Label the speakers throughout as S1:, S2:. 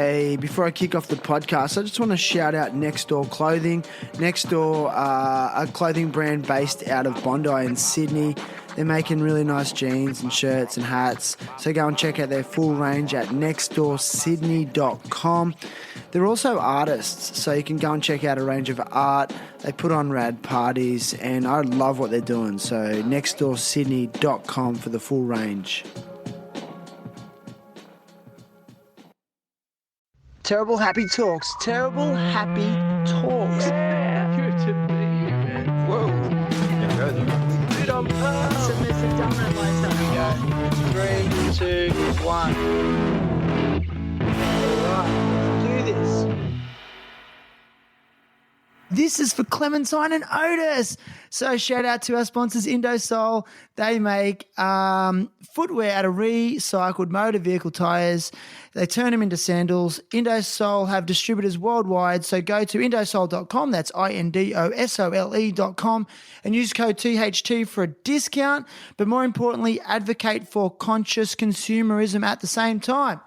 S1: Hey, before I kick off the podcast, I just want to shout out Next Door Clothing. Next Door, a clothing brand based out of Bondi in Sydney. They're making really nice jeans and shirts and hats. So go and check out their full range at nextdoorsydney.com. They're also artists, so you can go and check out a range of art. They put on rad parties, and I love what they're doing. So nextdoorsydney.com for the full range. Terrible Happy Talks. Terrible Happy Talks.
S2: Yeah, good to meet you, man.
S1: Whoa.
S2: Yeah, go there. Dude, I'm
S1: Submissive donut myself. 3, 2, 1. Alright, let's do this. This is for Clementine and Otis. So shout out to our sponsors, Indosol. They make footwear out of recycled motor vehicle tyres. They turn them into sandals. Indosol have distributors worldwide. So go to indosol.com. That's INDOSOLE.com and use code THT for a discount. But more importantly, advocate for conscious consumerism at the same time.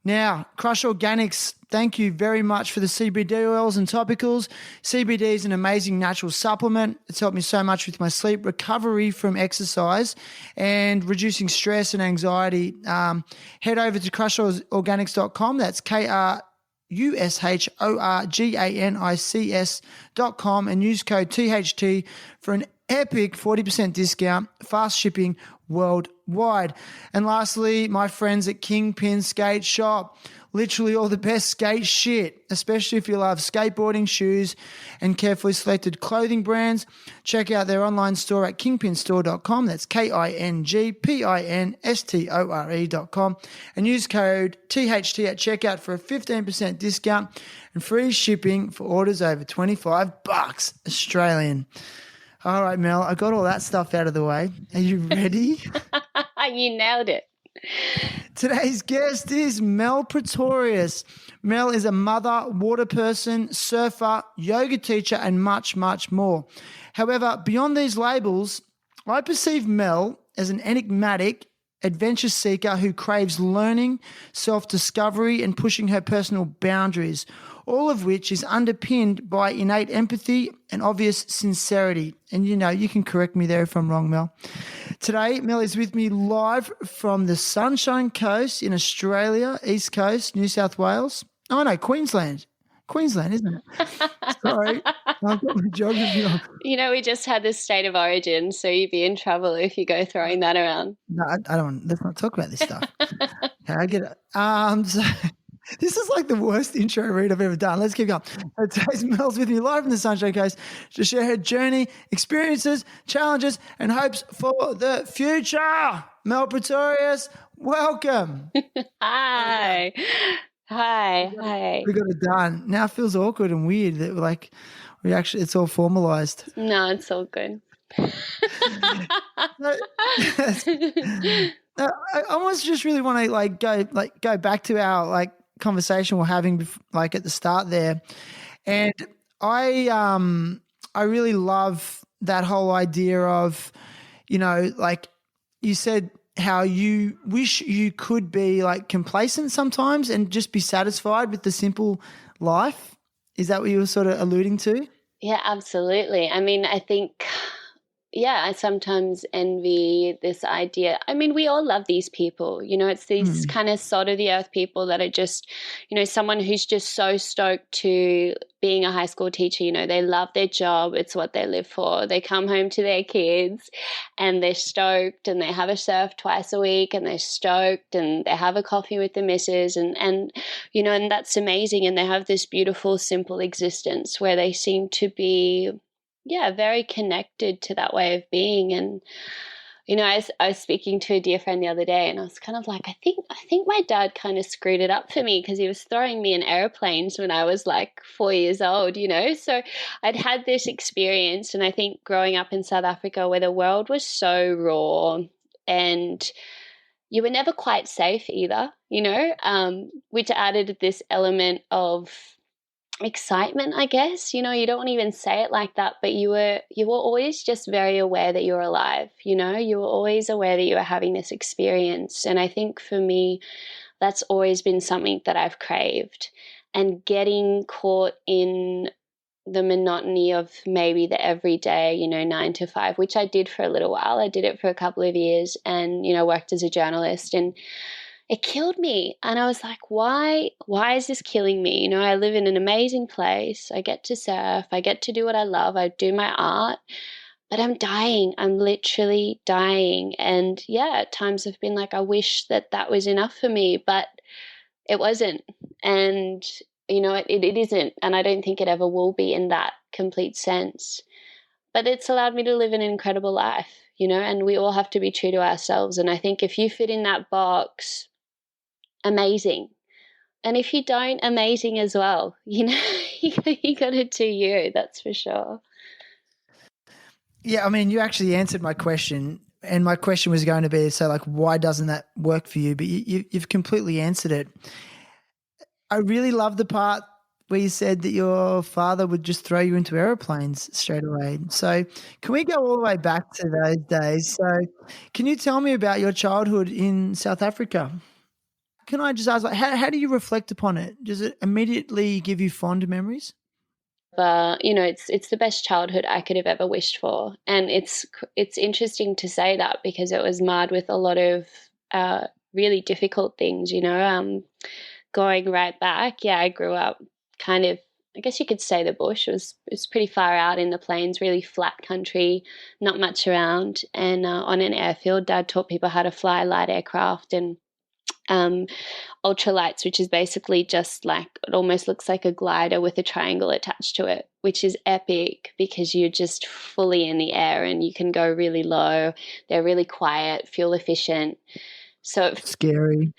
S1: Now, Crush Organics, thank you very much for the CBD oils and topicals. CBD is an amazing natural supplement. It's helped me so much with my sleep, recovery from exercise, and reducing stress and anxiety. Head over to crushorganics.com. That's KRUSHORGANICS.com and use code THT for an epic 40% discount, fast shipping worldwide. And lastly, my friends at Kingpin Skateshop, literally all the best skate shit, especially if you love skateboarding, shoes, and carefully selected clothing brands. Check out their online store at kingpinstore.com. That's KINGPINSTORE.com and use code THT at checkout for a 15% discount and free shipping for orders over $25 Australian. All right, Mel, I got all that stuff out of the way. Are you ready?
S3: You nailed it.
S1: Today's guest is Mel Pretorius. Mel is a mother, water person, surfer, yoga teacher, and much, much more. However, beyond these labels, I perceive Mel as an enigmatic, adventure seeker who craves learning, self-discovery, and pushing her personal boundaries, all of which is underpinned by innate empathy and obvious sincerity. And, you know, you can correct me there if I'm wrong, Mel. Today, Mel is with me live from the Sunshine Coast in Australia, East Coast, New South Wales. Oh, no, Queensland. Queensland, isn't it? Sorry, I've got my geography on.
S3: You know, we just had this state of origin, so you'd be in trouble if you go throwing that around.
S1: No, I don't. Let's not talk about this stuff. Okay, I get it. So this is like the worst intro read I've ever done. Let's keep going. So today's Mel's with me live from the Sunshine Coast to share her journey, experiences, challenges, and hopes for the future. Mel Pretorius, welcome.
S3: Hi. Hi.
S1: We got it done. Now it feels awkward and weird that it's all formalized.
S3: No, it's all good.
S1: I almost just really want to go back to our conversation we're having at the start there, and I really love that whole idea of, you know, like you said, how you wish you could be complacent sometimes and just be satisfied with the simple life. Is that what you were sort of alluding to?
S3: Yeah, absolutely. I mean, I think, I sometimes envy this idea. I mean, we all love these people, you know, it's these kind of salt of the earth people that are just, you know, someone who's just so stoked to being a high school teacher, you know, they love their job. It's what they live for. They come home to their kids and they're stoked and they have a surf twice a week and they're stoked and they have a coffee with the missus and, you know, and that's amazing. And they have this beautiful, simple existence where they seem to be, very connected to that way of being. And, you know, I was speaking to a dear friend the other day and I was kind of like, I think my dad kind of screwed it up for me because he was throwing me in airplanes when I was 4 years old, you know. So I'd had this experience, and I think growing up in South Africa where the world was so raw and you were never quite safe either, you know, which added this element of excitement, I guess. You know, you don't even say it like that, but you were always just very aware that you were alive, you know, you were always aware that you were having this experience. And I think for me, that's always been something that I've craved. And getting caught in the monotony of maybe the everyday, 9 to 5, which I did for a little while. I did it for a couple of years and, worked as a journalist, and it killed me. And I was like, why is this killing me? I live in an amazing place. I get to surf. I get to do what I love. I do my art, but I'm dying. I'm literally dying. And yeah, at times I've been like, I wish that was enough for me, but it wasn't. And it isn't, and I don't think it ever will be in that complete sense. But it's allowed me to live an incredible life, and we all have to be true to ourselves. And I think if you fit in that box, amazing. And if you don't, amazing as well. You got to do you, that's for sure.
S1: Yeah, I mean, you actually answered my question, and my question was going to be, so like, why doesn't that work for you? But you've completely answered it. I really love the part where you said that your father would just throw you into airplanes straight away. So can we go all the way back to those days? So can you tell me about your childhood in South Africa? Can I just ask, like, how do you reflect upon it? Does it immediately give you fond memories?
S3: It's the best childhood I could have ever wished for. And it's interesting to say that because it was marred with a lot of really difficult things, going right back. Yeah, I grew up kind of, I guess you could say the bush. It was pretty far out in the plains, really flat country, not much around. And on an airfield, Dad taught people how to fly light aircraft and ultralights, which is basically just like, it almost looks like a glider with a triangle attached to it, which is epic because you're just fully in the air and you can go really low. They're really quiet, fuel efficient. So
S1: Scary.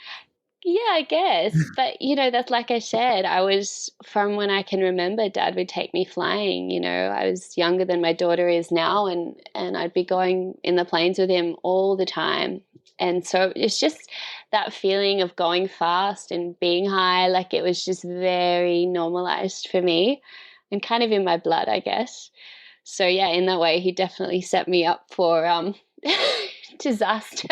S3: Yeah, I guess. But, that's like I said, I was, from when I can remember, Dad would take me flying. I was younger than my daughter is now, and I'd be going in the planes with him all the time. And so it's just that feeling of going fast and being high, like it was just very normalized for me and kind of in my blood, I guess. So yeah, in that way, he definitely set me up for disaster.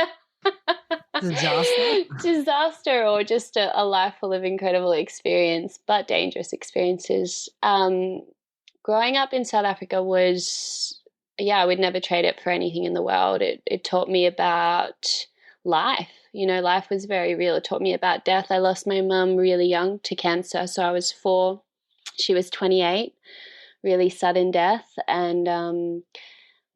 S3: Disaster, or just a life full of incredible experience, but dangerous experiences. Growing up in South Africa was, I would never trade it for anything in the world. It taught me about life. Life was very real. It taught me about death. I lost my mum really young to cancer. So I was 4. She was 28, really sudden death. And,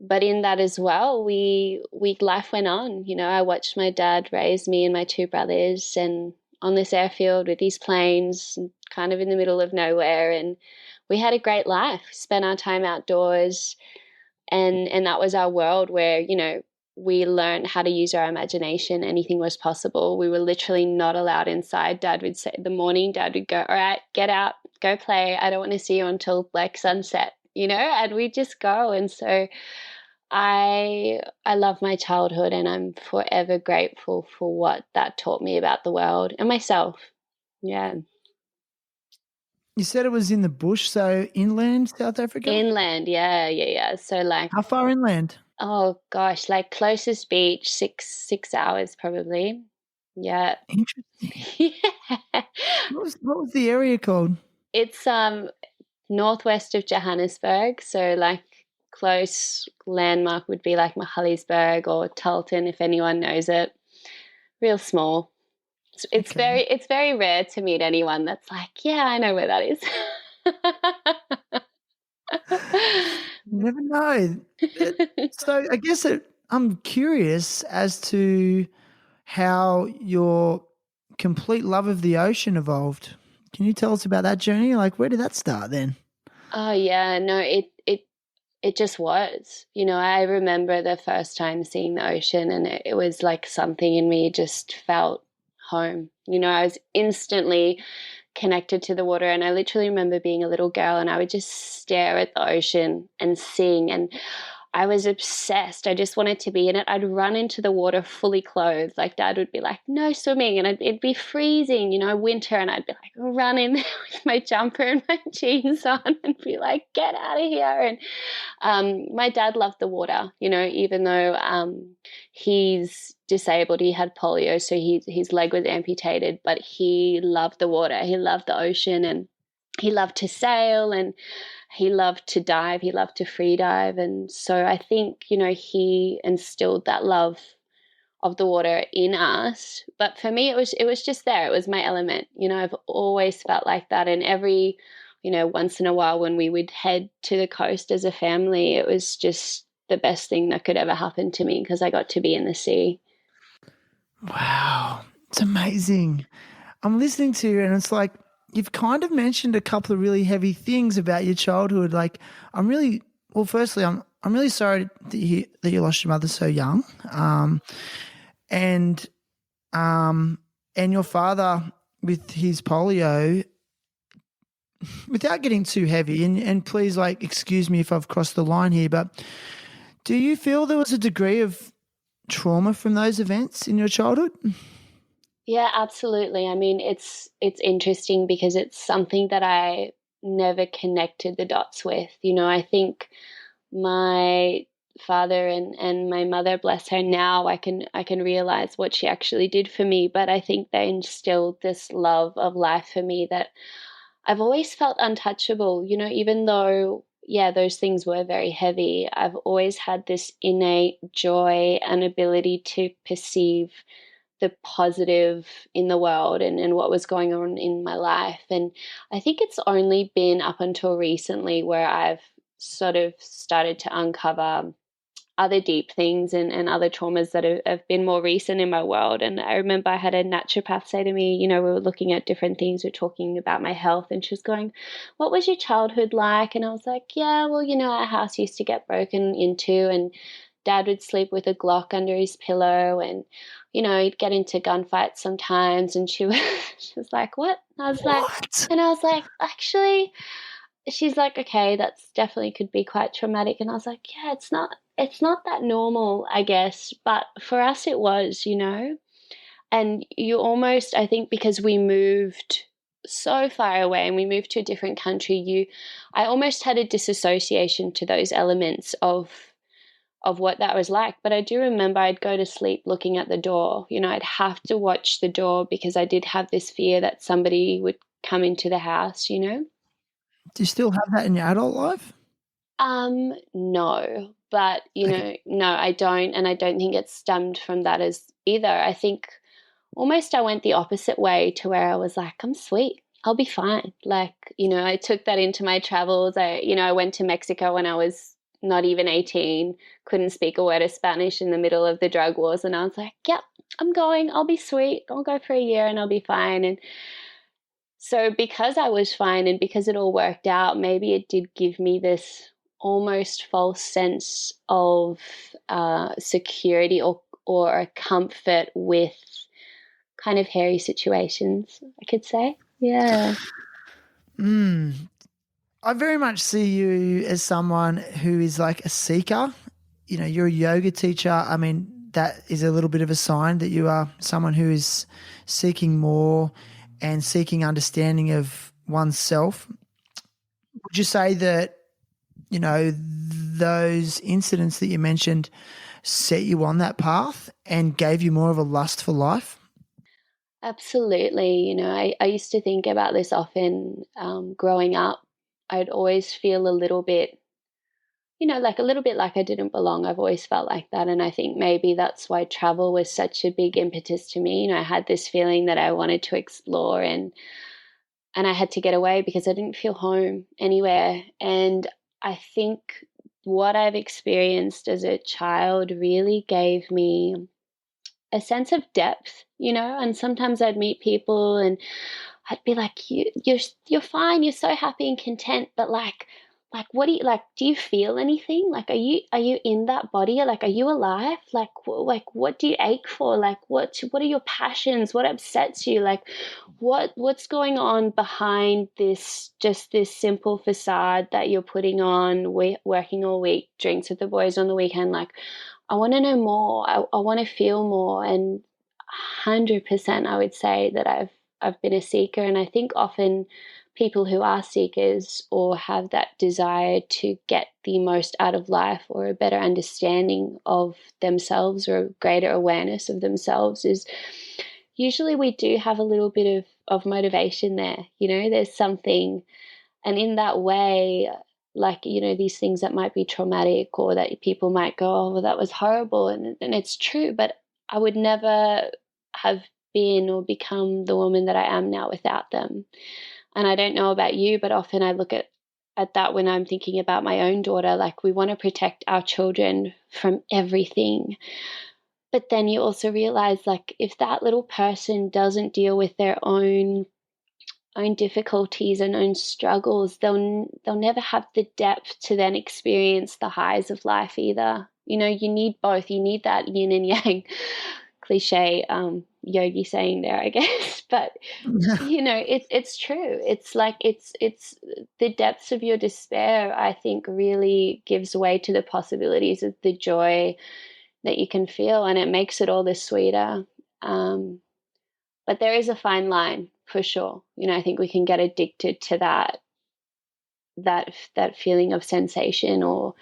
S3: but in that as well, life went on. I watched my dad raise me and my 2 brothers, and on this airfield with these planes, kind of in the middle of nowhere. And we had a great life, spent our time outdoors. And that was our world where, we learned how to use our imagination. Anything was possible. We were literally not allowed inside. Dad would say in the morning, Dad would go, all right, get out, go play. I don't want to see you until like sunset, and we'd just go. And so I love my childhood, and I'm forever grateful for what that taught me about the world and myself. Yeah.
S1: You said it was in the bush, so inland South Africa?
S3: Inland, yeah. So like,
S1: how far inland?
S3: Oh gosh, like closest beach, six hours probably. Yeah.
S1: Interesting.
S3: Yeah.
S1: What was the area called?
S3: It's northwest of Johannesburg, so like close landmark would be like Mahalisburg or Tarleton, if anyone knows it. Real small. It's
S1: Okay.
S3: it's very rare to meet anyone that's like, yeah, I know where that is.
S1: You never know. So I guess I'm curious as to how your complete love of the ocean evolved. Can you tell us about that journey? Like, where did that start then?
S3: Oh yeah, no, it just was. I remember the first time seeing the ocean, and it was like something in me just felt home. I was instantly connected to the water, and I literally remember being a little girl and I would just stare at the ocean and sing. And I was obsessed. I just wanted to be in it. I'd run into the water fully clothed. Like Dad would be like, no swimming. And it'd be freezing, winter. And I'd be like running there with my jumper and my jeans on and be like, get out of here. And my dad loved the water, even though he's disabled. He had polio, so his leg was amputated, but he loved the water. He loved the ocean, and he loved to sail, and he loved to dive. He loved to free dive. And so I think, he instilled that love of the water in us. But for me, it was just there. It was my element. I've always felt like that. And every, once in a while when we would head to the coast as a family, it was just the best thing that could ever happen to me because I got to be in the sea.
S1: Wow. It's amazing. I'm listening to you and it's like, you've kind of mentioned a couple of really heavy things about your childhood. Like, firstly, I'm really sorry that you lost your mother so young, and your father with his polio. Without getting too heavy, and please, excuse me if I've crossed the line here, but do you feel there was a degree of trauma from those events in your childhood?
S3: Yeah, absolutely. I mean, it's interesting because it's something that I never connected the dots with. I think my father and my mother, bless her, now I can realize what she actually did for me. But I think they instilled this love of life for me that I've always felt untouchable. Even though, yeah, those things were very heavy, I've always had this innate joy and ability to perceive the positive in the world and what was going on in my life. And I think it's only been up until recently where I've sort of started to uncover other deep things and other traumas that have been more recent in my world. And I remember I had a naturopath say to me, we were looking at different things, we were talking about my health, and she was going, what was your childhood like? And I was like, yeah, well, our house used to get broken into, and Dad would sleep with a Glock under his pillow, and he'd get into gunfights sometimes. And she was like, what? I was like, actually, she's like, okay, that's definitely could be quite traumatic. And I was like, yeah, it's not that normal, I guess, but for us it was, and you almost, I think, because we moved so far away and we moved to a different country, I almost had a disassociation to those elements of what that was like. But I do remember I'd go to sleep looking at the door. I'd have to watch the door because I did have this fear that somebody would come into the house,
S1: Do you still have that in your adult life?
S3: No, but no, I don't. And I don't think it stemmed from that as either. I think almost I went the opposite way to where I was like, I'm sweet. I'll be fine. Like, I took that into my travels. I went to Mexico when I was not even 18, couldn't speak a word of Spanish in the middle of the drug wars. And I was like, yep, I'm going, I'll be sweet. I'll go for a year and I'll be fine. And so because I was fine and because it all worked out, maybe it did give me this almost false sense of security or a comfort with kind of hairy situations, I could say. Yeah.
S1: I very much see you as someone who is like a seeker. You're a yoga teacher. I mean, that is a little bit of a sign that you are someone who is seeking more and seeking understanding of oneself. Would you say that, those incidents that you mentioned set you on that path and gave you more of a lust for life?
S3: Absolutely. I used to think about this often growing up. I'd always feel a little bit, like a little bit like I didn't belong. I've always felt like that. And I think maybe that's why travel was such a big impetus to me. I had this feeling that I wanted to explore and I had to get away because I didn't feel home anywhere. And I think what I've experienced as a child really gave me a sense of depth, and sometimes I'd meet people and I'd be like, you're fine, you're so happy and content, but like, like, what do you like? Do you feel anything? Like, are you in that body? Like, are you alive? Like, what do you ache for? Like, what are your passions? What upsets you? Like, what's going on behind this simple facade that you're putting on, working all week, drinks with the boys on the weekend? Like, I want to know more. I want to feel more. And 100%, I would say that I've been a seeker, and I think often people who are seekers or have that desire to get the most out of life or a better understanding of themselves or a greater awareness of themselves is usually we do have a little bit of motivation there. There's something, and in that way, like, these things that might be traumatic or that people might go, oh, well, that was horrible. And it's true, but I would never have been or become the woman that I am now without them. And I don't know about you, but often I look at that when I'm thinking about my own daughter. Like, we want to protect our children from everything. But then you also realize, like, if that little person doesn't deal with their own difficulties and own struggles, they'll never have the depth to then experience the highs of life either. You need both. You need that yin and yang cliche yogi saying there, I guess. But it's true. It's like it's the depths of your despair, I think, really gives way to the possibilities of the joy that you can feel, and it makes it all the sweeter. But there is a fine line for sure. I think we can get addicted to that feeling of sensation or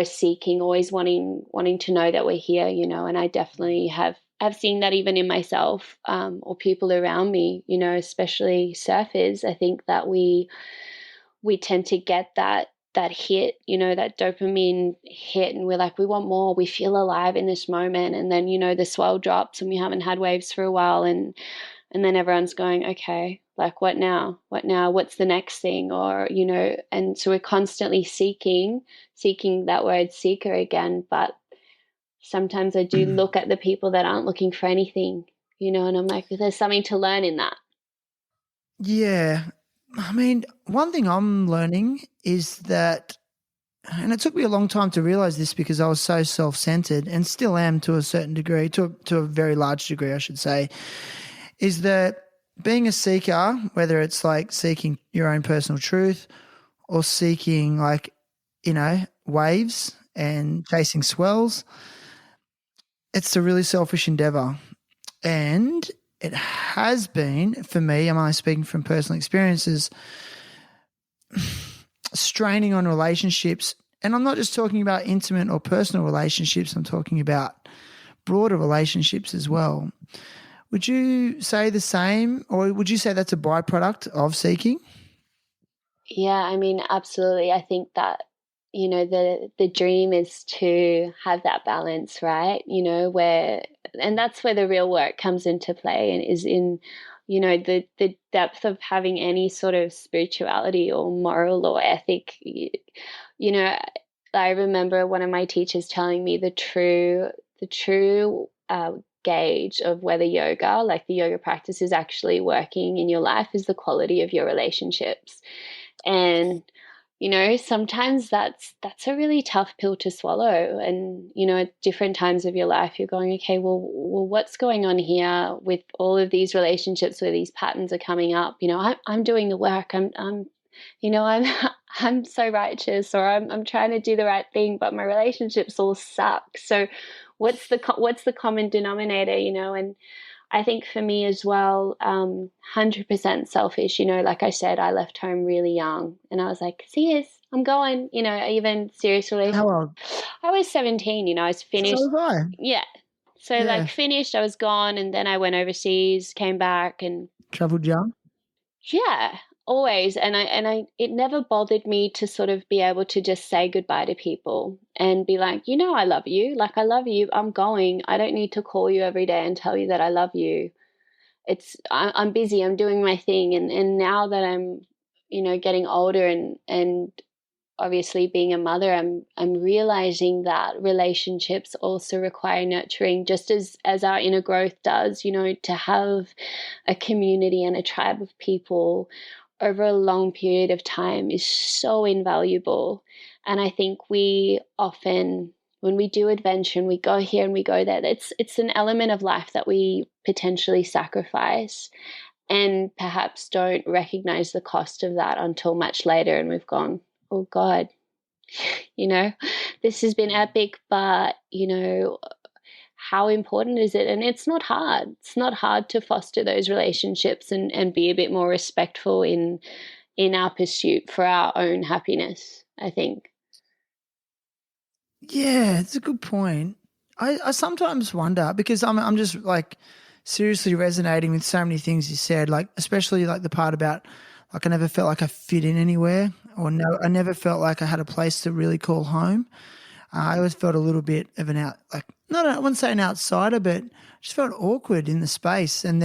S3: seeking, always wanting to know that we're here, and I definitely have seen that even in myself, or people around me, especially surfers. I think that we tend to get that hit, that dopamine hit, and we're like, we want more, we feel alive in this moment, and then the swell drops and we haven't had waves for a while, and then everyone's going, okay, like, what now, what's the next thing? Or and so we're constantly seeking that word seeker again. But sometimes I do look at the people that aren't looking for anything, and I'm like, there's something to learn in that.
S1: Yeah. I mean, one thing I'm learning is that, and it took me a long time to realize this because I was so self-centered and still am to a certain degree, to a very large degree, I should say, is that being a seeker, whether it's like seeking your own personal truth or seeking waves and chasing swells, it's a really selfish endeavor. And it has been, for me, am I speaking from personal experiences, straining on relationships. And I'm not just talking about intimate or personal relationships, I'm talking about broader relationships as well. Would you say the same, or would you say that's a byproduct of seeking?
S3: Yeah, I mean, absolutely. I think that, the dream is to have that balance, right? And that's where the real work comes into play, and is in, the depth of having any sort of spirituality or moral or ethic. I remember one of my teachers telling me the true gauge of whether yoga, like the yoga practice, is actually working in your life is the quality of your relationships. And sometimes that's a really tough pill to swallow. And at different times of your life you're going, okay, well what's going on here with all of these relationships where these patterns are coming up? I'm doing the work, I'm I'm so righteous, or I'm trying to do the right thing, but my relationships all suck. So what's the common denominator? And I think for me as well, 100% selfish. Like I said, I left home really young, and I was like, "See you, I'm going." Even serious relationship.
S1: How old?
S3: I was 17. I was finished.
S1: So was I.
S3: Yeah. So
S1: Yeah.
S3: finished. I was gone, and then I went overseas, came back, and
S1: Travelled young?
S3: yeah, always. And it never bothered me to sort of be able to just say goodbye to people and be like, I love you. Like, I love you. I'm going. I don't need to call you every day and tell you that I love you. I'm busy. I'm doing my thing. And now that I'm, getting older and obviously being a mother, I'm realizing that relationships also require nurturing, just as our inner growth does. To have a community and a tribe of people over a long period of time is so invaluable. And I think we often, when we do adventure and we go here and we go there, it's an element of life that we potentially sacrifice and perhaps don't recognize the cost of that until much later. And we've gone, oh God, this has been epic, but, how important is it? And it's not hard. It's not hard to foster those relationships and be a bit more respectful in our pursuit for our own happiness, I think.
S1: Yeah, it's a good point. I sometimes wonder because I'm just like seriously resonating with so many things you said, like especially like the part about like I never felt like I fit in anywhere, or no, I never felt like I had a place to really call home. I always felt a little bit of an I wouldn't say an outsider, but just felt awkward in the space. And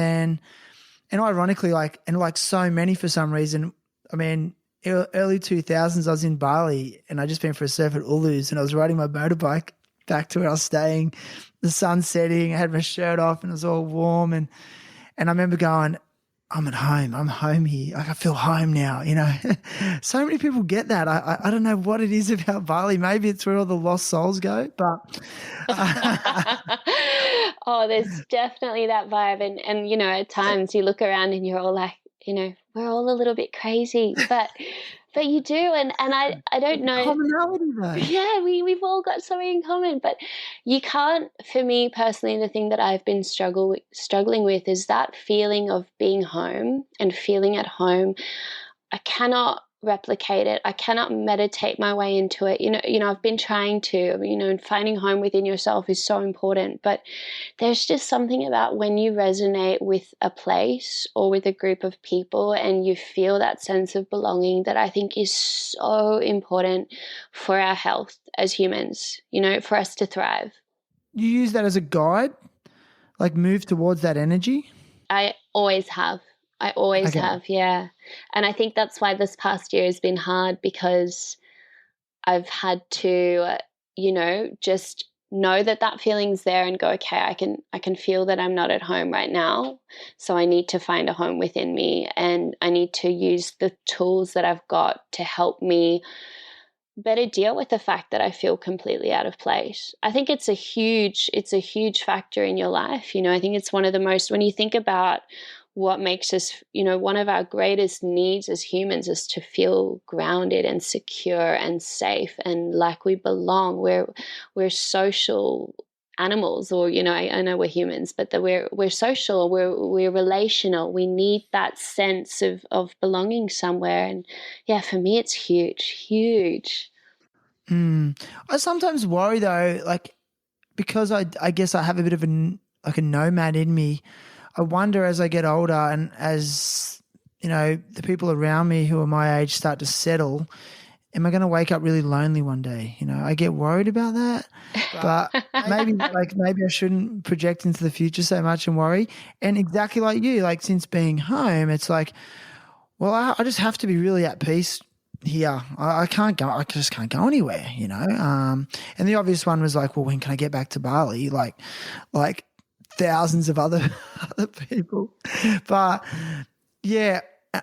S1: ironically, like so many for some reason, I mean, early 2000s, I was in Bali and I just been for a surf at Ulus and I was riding my motorbike back to where I was staying. The sun setting, I had my shirt off and it was all warm. And I remember going, I'm at home. I'm home here. Like I feel home now, So many people get that. I don't know what it is about Bali. Maybe it's where all the lost souls go, but
S3: oh, there's definitely that vibe. And at times you look around and you're all like, we're all a little bit crazy, but you do. And I don't know.
S1: Commonality though.
S3: Yeah, we've all got something in common, but you can't, for me personally, the thing that I've been struggling with is that feeling of being home and feeling at home. I cannot replicate it. I cannot meditate my way into it. I've been trying to, and finding home within yourself is so important, but there's just something about when you resonate with a place or with a group of people and you feel that sense of belonging that I think is so important for our health as humans, for us to thrive.
S1: You use that as a guide, like move towards that energy?
S3: I always have. Yeah. And I think that's why this past year has been hard because I've had to, just know that feeling's there and go, okay, I can feel that I'm not at home right now. So I need to find a home within me and I need to use the tools that I've got to help me better deal with the fact that I feel completely out of place. I think it's a huge factor in your life. I think it's one of the most, when you think about what makes us, one of our greatest needs as humans is to feel grounded and secure and safe and like we belong. We're social animals, or I know we're humans, but that we're social, we're relational. We need that sense of belonging somewhere. And yeah, for me it's huge.
S1: I sometimes worry though, like because I guess I have a bit of a nomad in me. I wonder as I get older and as the people around me who are my age start to settle, am I going to wake up really lonely one day? I get worried about that, but maybe I shouldn't project into the future so much and worry. And exactly like you, like since being home, it's like, well, I just have to be really at peace here. I can't go. I just can't go anywhere. And the obvious one was like, well, when can I get back to Bali? Like thousands of other people, but yeah,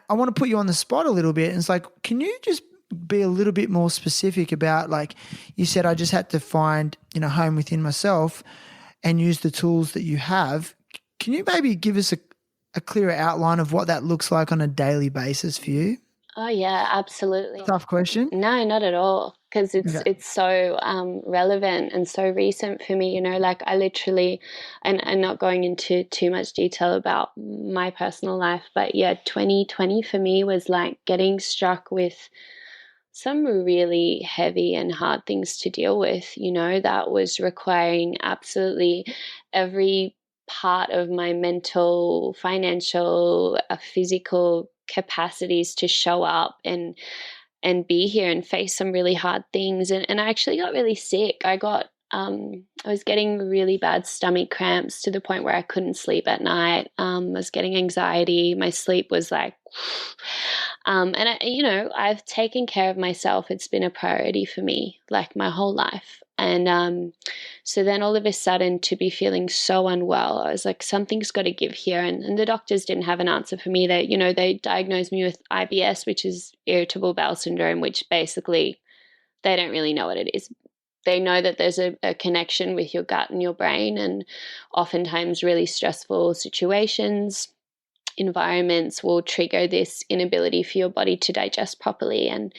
S1: I want to put you on the spot a little bit. And it's like, can you just be a little bit more specific about, like you said, I just had to find, home within myself and use the tools that you have. Can you maybe give us a clearer outline of what that looks like on a daily basis for you?
S3: Oh yeah, absolutely.
S1: Tough question.
S3: No, not at all. Because it's so relevant and so recent for me, like I literally, and I'm not going into too much detail about my personal life, but yeah, 2020 for me was like getting struck with some really heavy and hard things to deal with, that was requiring absolutely every part of my mental, financial, physical capacities to show up and be here and face some really hard things. And I actually got really sick. I was getting really bad stomach cramps to the point where I couldn't sleep at night. I was getting anxiety. My sleep was like, And I've taken care of myself. It's been a priority for me, like my whole life. And so then all of a sudden, to be feeling so unwell, I was like, something's got to give here. And the doctors didn't have an answer for me. They diagnosed me with IBS, which is irritable bowel syndrome, which basically they don't really know what it is. They know that there's a connection with your gut and your brain, and oftentimes really stressful situations, environments will trigger this inability for your body to digest properly. And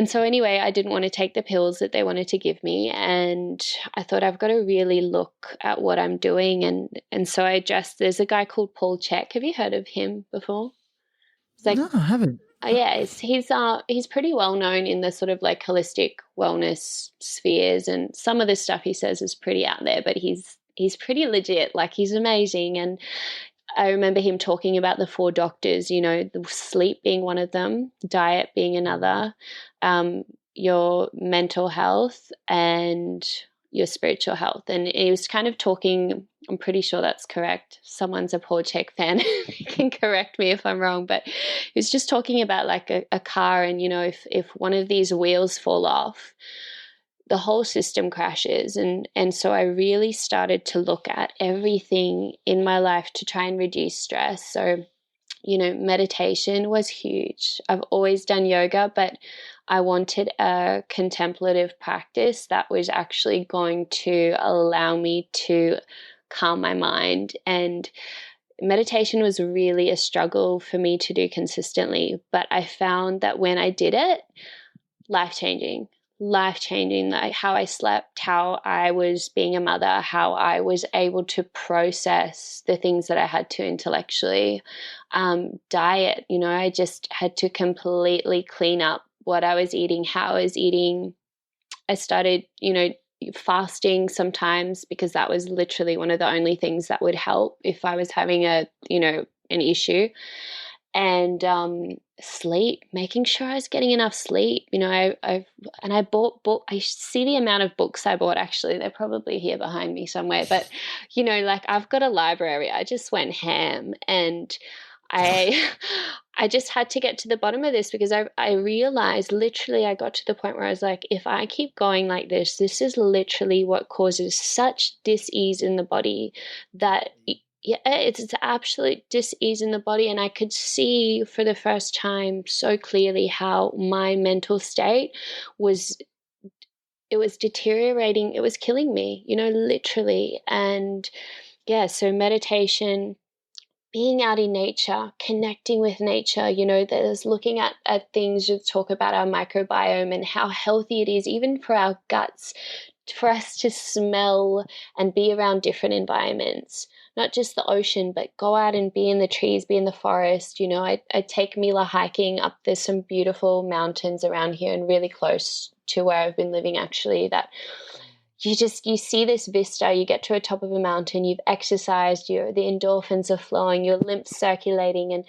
S3: so anyway, I didn't want to take the pills that they wanted to give me, and I thought I've got to really look at what I'm doing. And so there's a guy called Paul Chek. Have you heard of him before? It's like,
S1: No, I haven't.
S3: yeah, he's pretty well known in the sort of like holistic wellness spheres, and some of the stuff he says is pretty out there, but he's pretty legit. Like, he's amazing. And I remember him talking about the 4 doctors, the sleep being one of them, diet being another, your mental health and your spiritual health. And he was kind of talking, I'm pretty sure that's correct. Someone's a Paul Chek fan. He can correct me if I'm wrong, but he was just talking about like a car, and, if one of these wheels fall off, the whole system crashes. And so I really started to look at everything in my life to try and reduce stress. So, meditation was huge. I've always done yoga, but I wanted a contemplative practice that was actually going to allow me to calm my mind. And meditation was really a struggle for me to do consistently, but I found that when I did it, life-changing, like how I slept, how I was being a mother, how I was able to process the things that I had to intellectually. Diet, I just had to completely clean up what I was eating, how I was eating. I started, fasting sometimes, because that was literally one of the only things that would help if I was having an issue. And sleep, making sure I was getting enough sleep. I bought book. I see the amount of books I bought. Actually, they're probably here behind me somewhere. But like, I've got a library. I just went ham, and I just had to get to the bottom of this, because I realized, literally, I got to the point where I was like, if I keep going like this is literally what causes such dis-ease in the body that. Yeah, it's absolute dis-ease in the body. And I could see for the first time so clearly how my mental state was deteriorating. It was killing me, literally. And yeah, so meditation, being out in nature, connecting with nature, there's looking at things that talk about our microbiome and how healthy it is, even for our guts, for us to smell and be around different environments. Not just the ocean, but go out and be in the trees, be in the forest. I take Mila hiking up. There's some beautiful mountains around here and really close to where I've been living, actually, that you see this vista. You get to the top of a mountain, you've exercised, the endorphins are flowing, your lymph circulating, and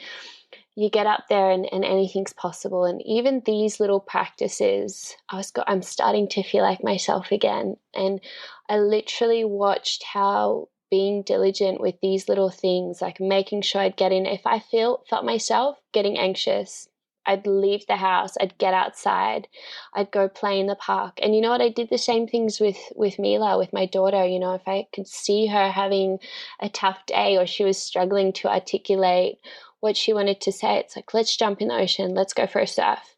S3: you get up there and anything's possible. And even these little practices, I'm starting to feel like myself again. And I literally watched how being diligent with these little things, like making sure I'd get in. If I felt myself getting anxious, I'd leave the house, I'd get outside, I'd go play in the park. And you know what? I did the same things with Mila, with my daughter. If I could see her having a tough day, or she was struggling to articulate what she wanted to say, it's like, let's jump in the ocean, let's go for a surf.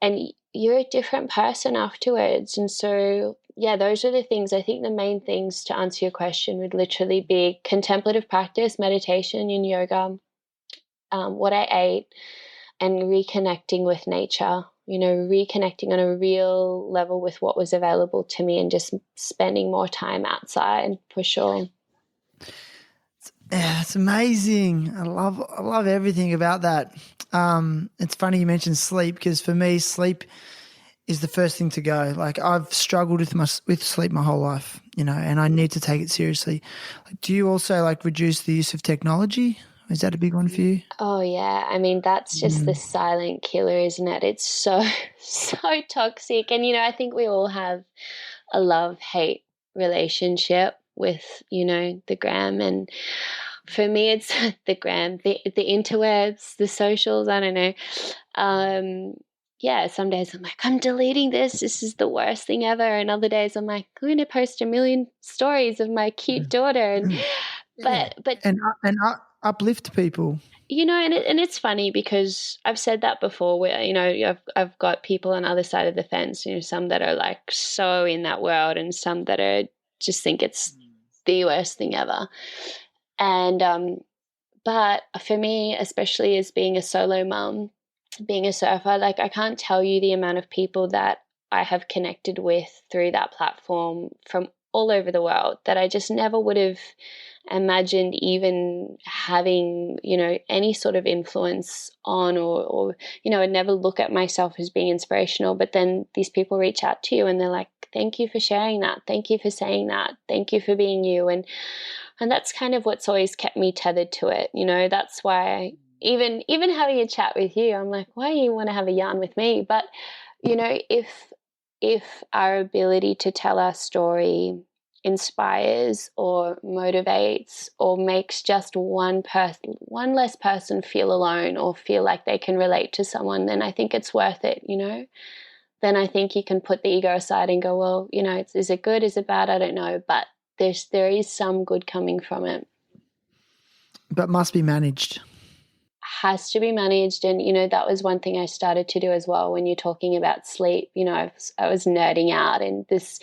S3: And you're a different person afterwards. And so, yeah, those are the things. I think the main things, to answer your question, would literally be contemplative practice, meditation and yoga, what I ate, and reconnecting with nature, reconnecting on a real level with what was available to me, and just spending more time outside, for sure.
S1: Yeah, it's amazing. I love everything about that. It's funny you mentioned sleep, because for me, sleep is the first thing to go. Like, I've struggled with sleep my whole life, and I need to take it seriously. Do you also reduce the use of technology? Is that a big one for you?
S3: Oh yeah, I mean, that's just the silent killer, isn't it? It's so toxic. And I think we all have a love-hate relationship with the gram. And for me, it's the gram, the interwebs, the socials. I don't know. Yeah, some days I'm like, I'm deleting this. This is the worst thing ever. And other days I'm like, I'm going to post a million stories of my cute daughter. And
S1: Yeah.
S3: but
S1: And uplift people.
S3: you know, and it's funny because I've said that before. Where I've got people on the other side of the fence. You know, some that are like so in that world, and some that are just think it's the worst thing ever. And but for me, especially as being a solo mum, being a surfer, like I can't tell you the amount of people that I have connected with through that platform from all over the world that I just never would have imagined even having, any sort of influence on, or I'd never look at myself as being inspirational. But then these people reach out to you and they're like, thank you for sharing that. Thank you for saying that. Thank you for being you. And that's kind of what's always kept me tethered to it. That's why even having a chat with you, I'm like, why do you want to have a yarn with me? But, if our ability to tell our story inspires or motivates or makes just one less person feel alone or feel like they can relate to someone, then I think it's worth it, Then I think you can put the ego aside and go, well, is it good? Is it bad? I don't know. But there is some good coming from it.
S1: But must be managed.
S3: Has to be managed. And, that was one thing I started to do as well when you're talking about sleep. I was nerding out, and this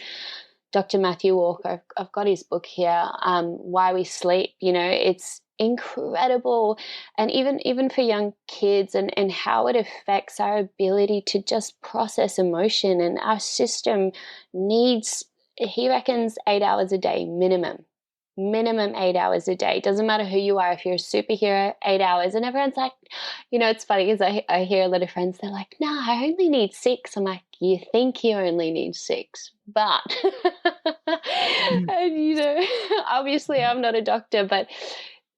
S3: Dr. Matthew Walker, I've got his book here, Why We Sleep, it's incredible. And even for young kids and how it affects our ability to just process emotion. And our system needs, he reckons, 8 hours a day minimum 8 hours a day. Doesn't matter who you are. If you're a superhero, 8 hours. And everyone's like, it's funny because I hear a lot of friends, they're like, no, I only need 6. I'm like, you think you only need 6, but and obviously I'm not a doctor, but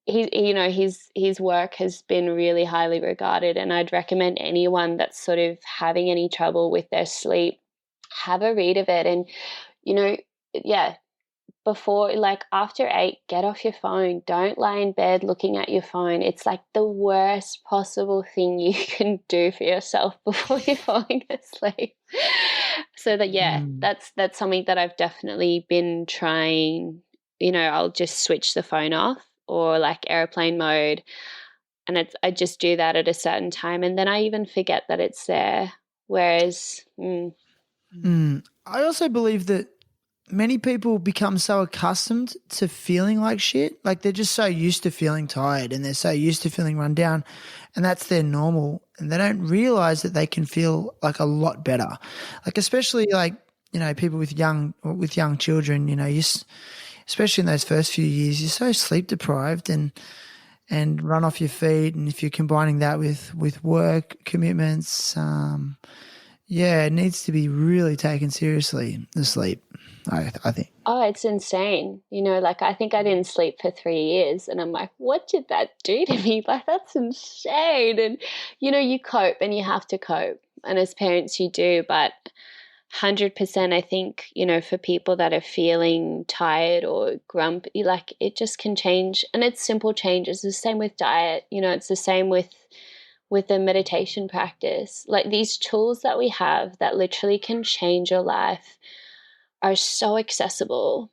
S3: his work has been really highly regarded, and I'd recommend anyone that's sort of having any trouble with their sleep, have a read of it. And before, like after 8, get off your phone. Don't lie in bed looking at your phone. It's like the worst possible thing you can do for yourself before you're falling asleep. So that's something that I've definitely been trying. I'll just switch the phone off or like airplane mode, and I just do that at a certain time, and then I even forget that it's there. Whereas
S1: I also believe that many people become so accustomed to feeling like shit. Like they're just so used to feeling tired, and they're so used to feeling run down, and that's their normal. And they don't realize that they can feel like a lot better. Like especially like, people with young children, especially in those first few years, you're so sleep deprived and run off your feet. And if you're combining that with work commitments, it needs to be really taken seriously, the sleep, I think.
S3: Oh, it's insane. Like I think I didn't sleep for 3 years, and I'm like, what did that do to me? Like, that's insane. And, you cope, and you have to cope. And as parents, you do. But 100%, I think, for people that are feeling tired or grumpy, like it just can change. And it's simple changes. It's the same with diet. It's the same with the meditation practice. Like these tools that we have that literally can change your life are so accessible,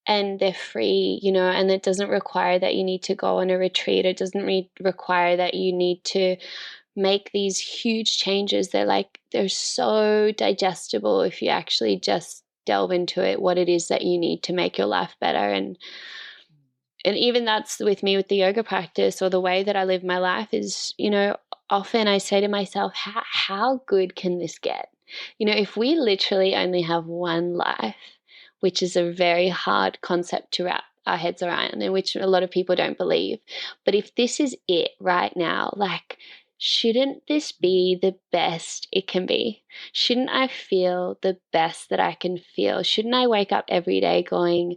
S3: and they're free, and it doesn't require that you need to go on a retreat. It doesn't require that you need to make these huge changes. They're so digestible if you actually just delve into it, what it is that you need to make your life better. And even that's with me with the yoga practice, or the way that I live my life is, often I say to myself, how good can this get? If we literally only have one life, which is a very hard concept to wrap our heads around, and which a lot of people don't believe. But if this is it right now, like, shouldn't this be the best it can be? Shouldn't I feel the best that I can feel? Shouldn't I wake up every day going,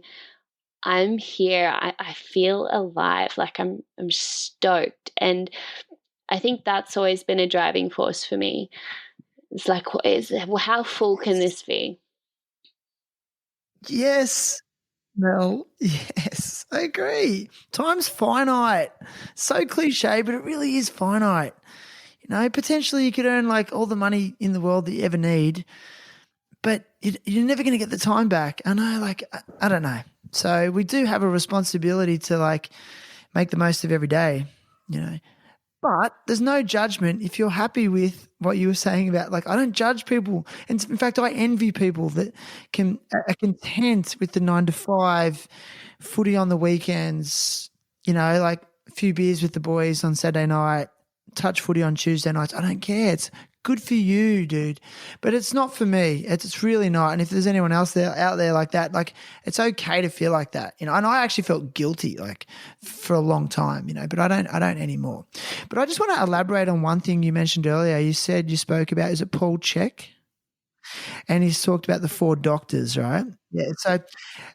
S3: I'm here, I feel alive, like I'm stoked. And I think that's always been a driving force for me. It's like, how full can this be?
S1: Yes. Mel, yes, I agree. Time's finite. So cliche, but it really is finite. Potentially you could earn like all the money in the world that you ever need, but you're never going to get the time back. I know, like, I don't know. So we do have a responsibility to like make the most of every day, But there's no judgment if you're happy with what you were saying about, like, I don't judge people. And in fact, I envy people that are content with the 9 to 5, footy on the weekends, like a few beers with the boys on Saturday night, touch footy on Tuesday nights. I don't care. It's good for you, dude. But it's not for me. It's really not. And if there's anyone else out there like that, like, it's okay to feel like that, And I actually felt guilty, like, for a long time, but I don't anymore. But I just want to elaborate on one thing you mentioned earlier. You said you spoke about, is it Paul Chek? And he's talked about the 4 doctors, right? Yeah. So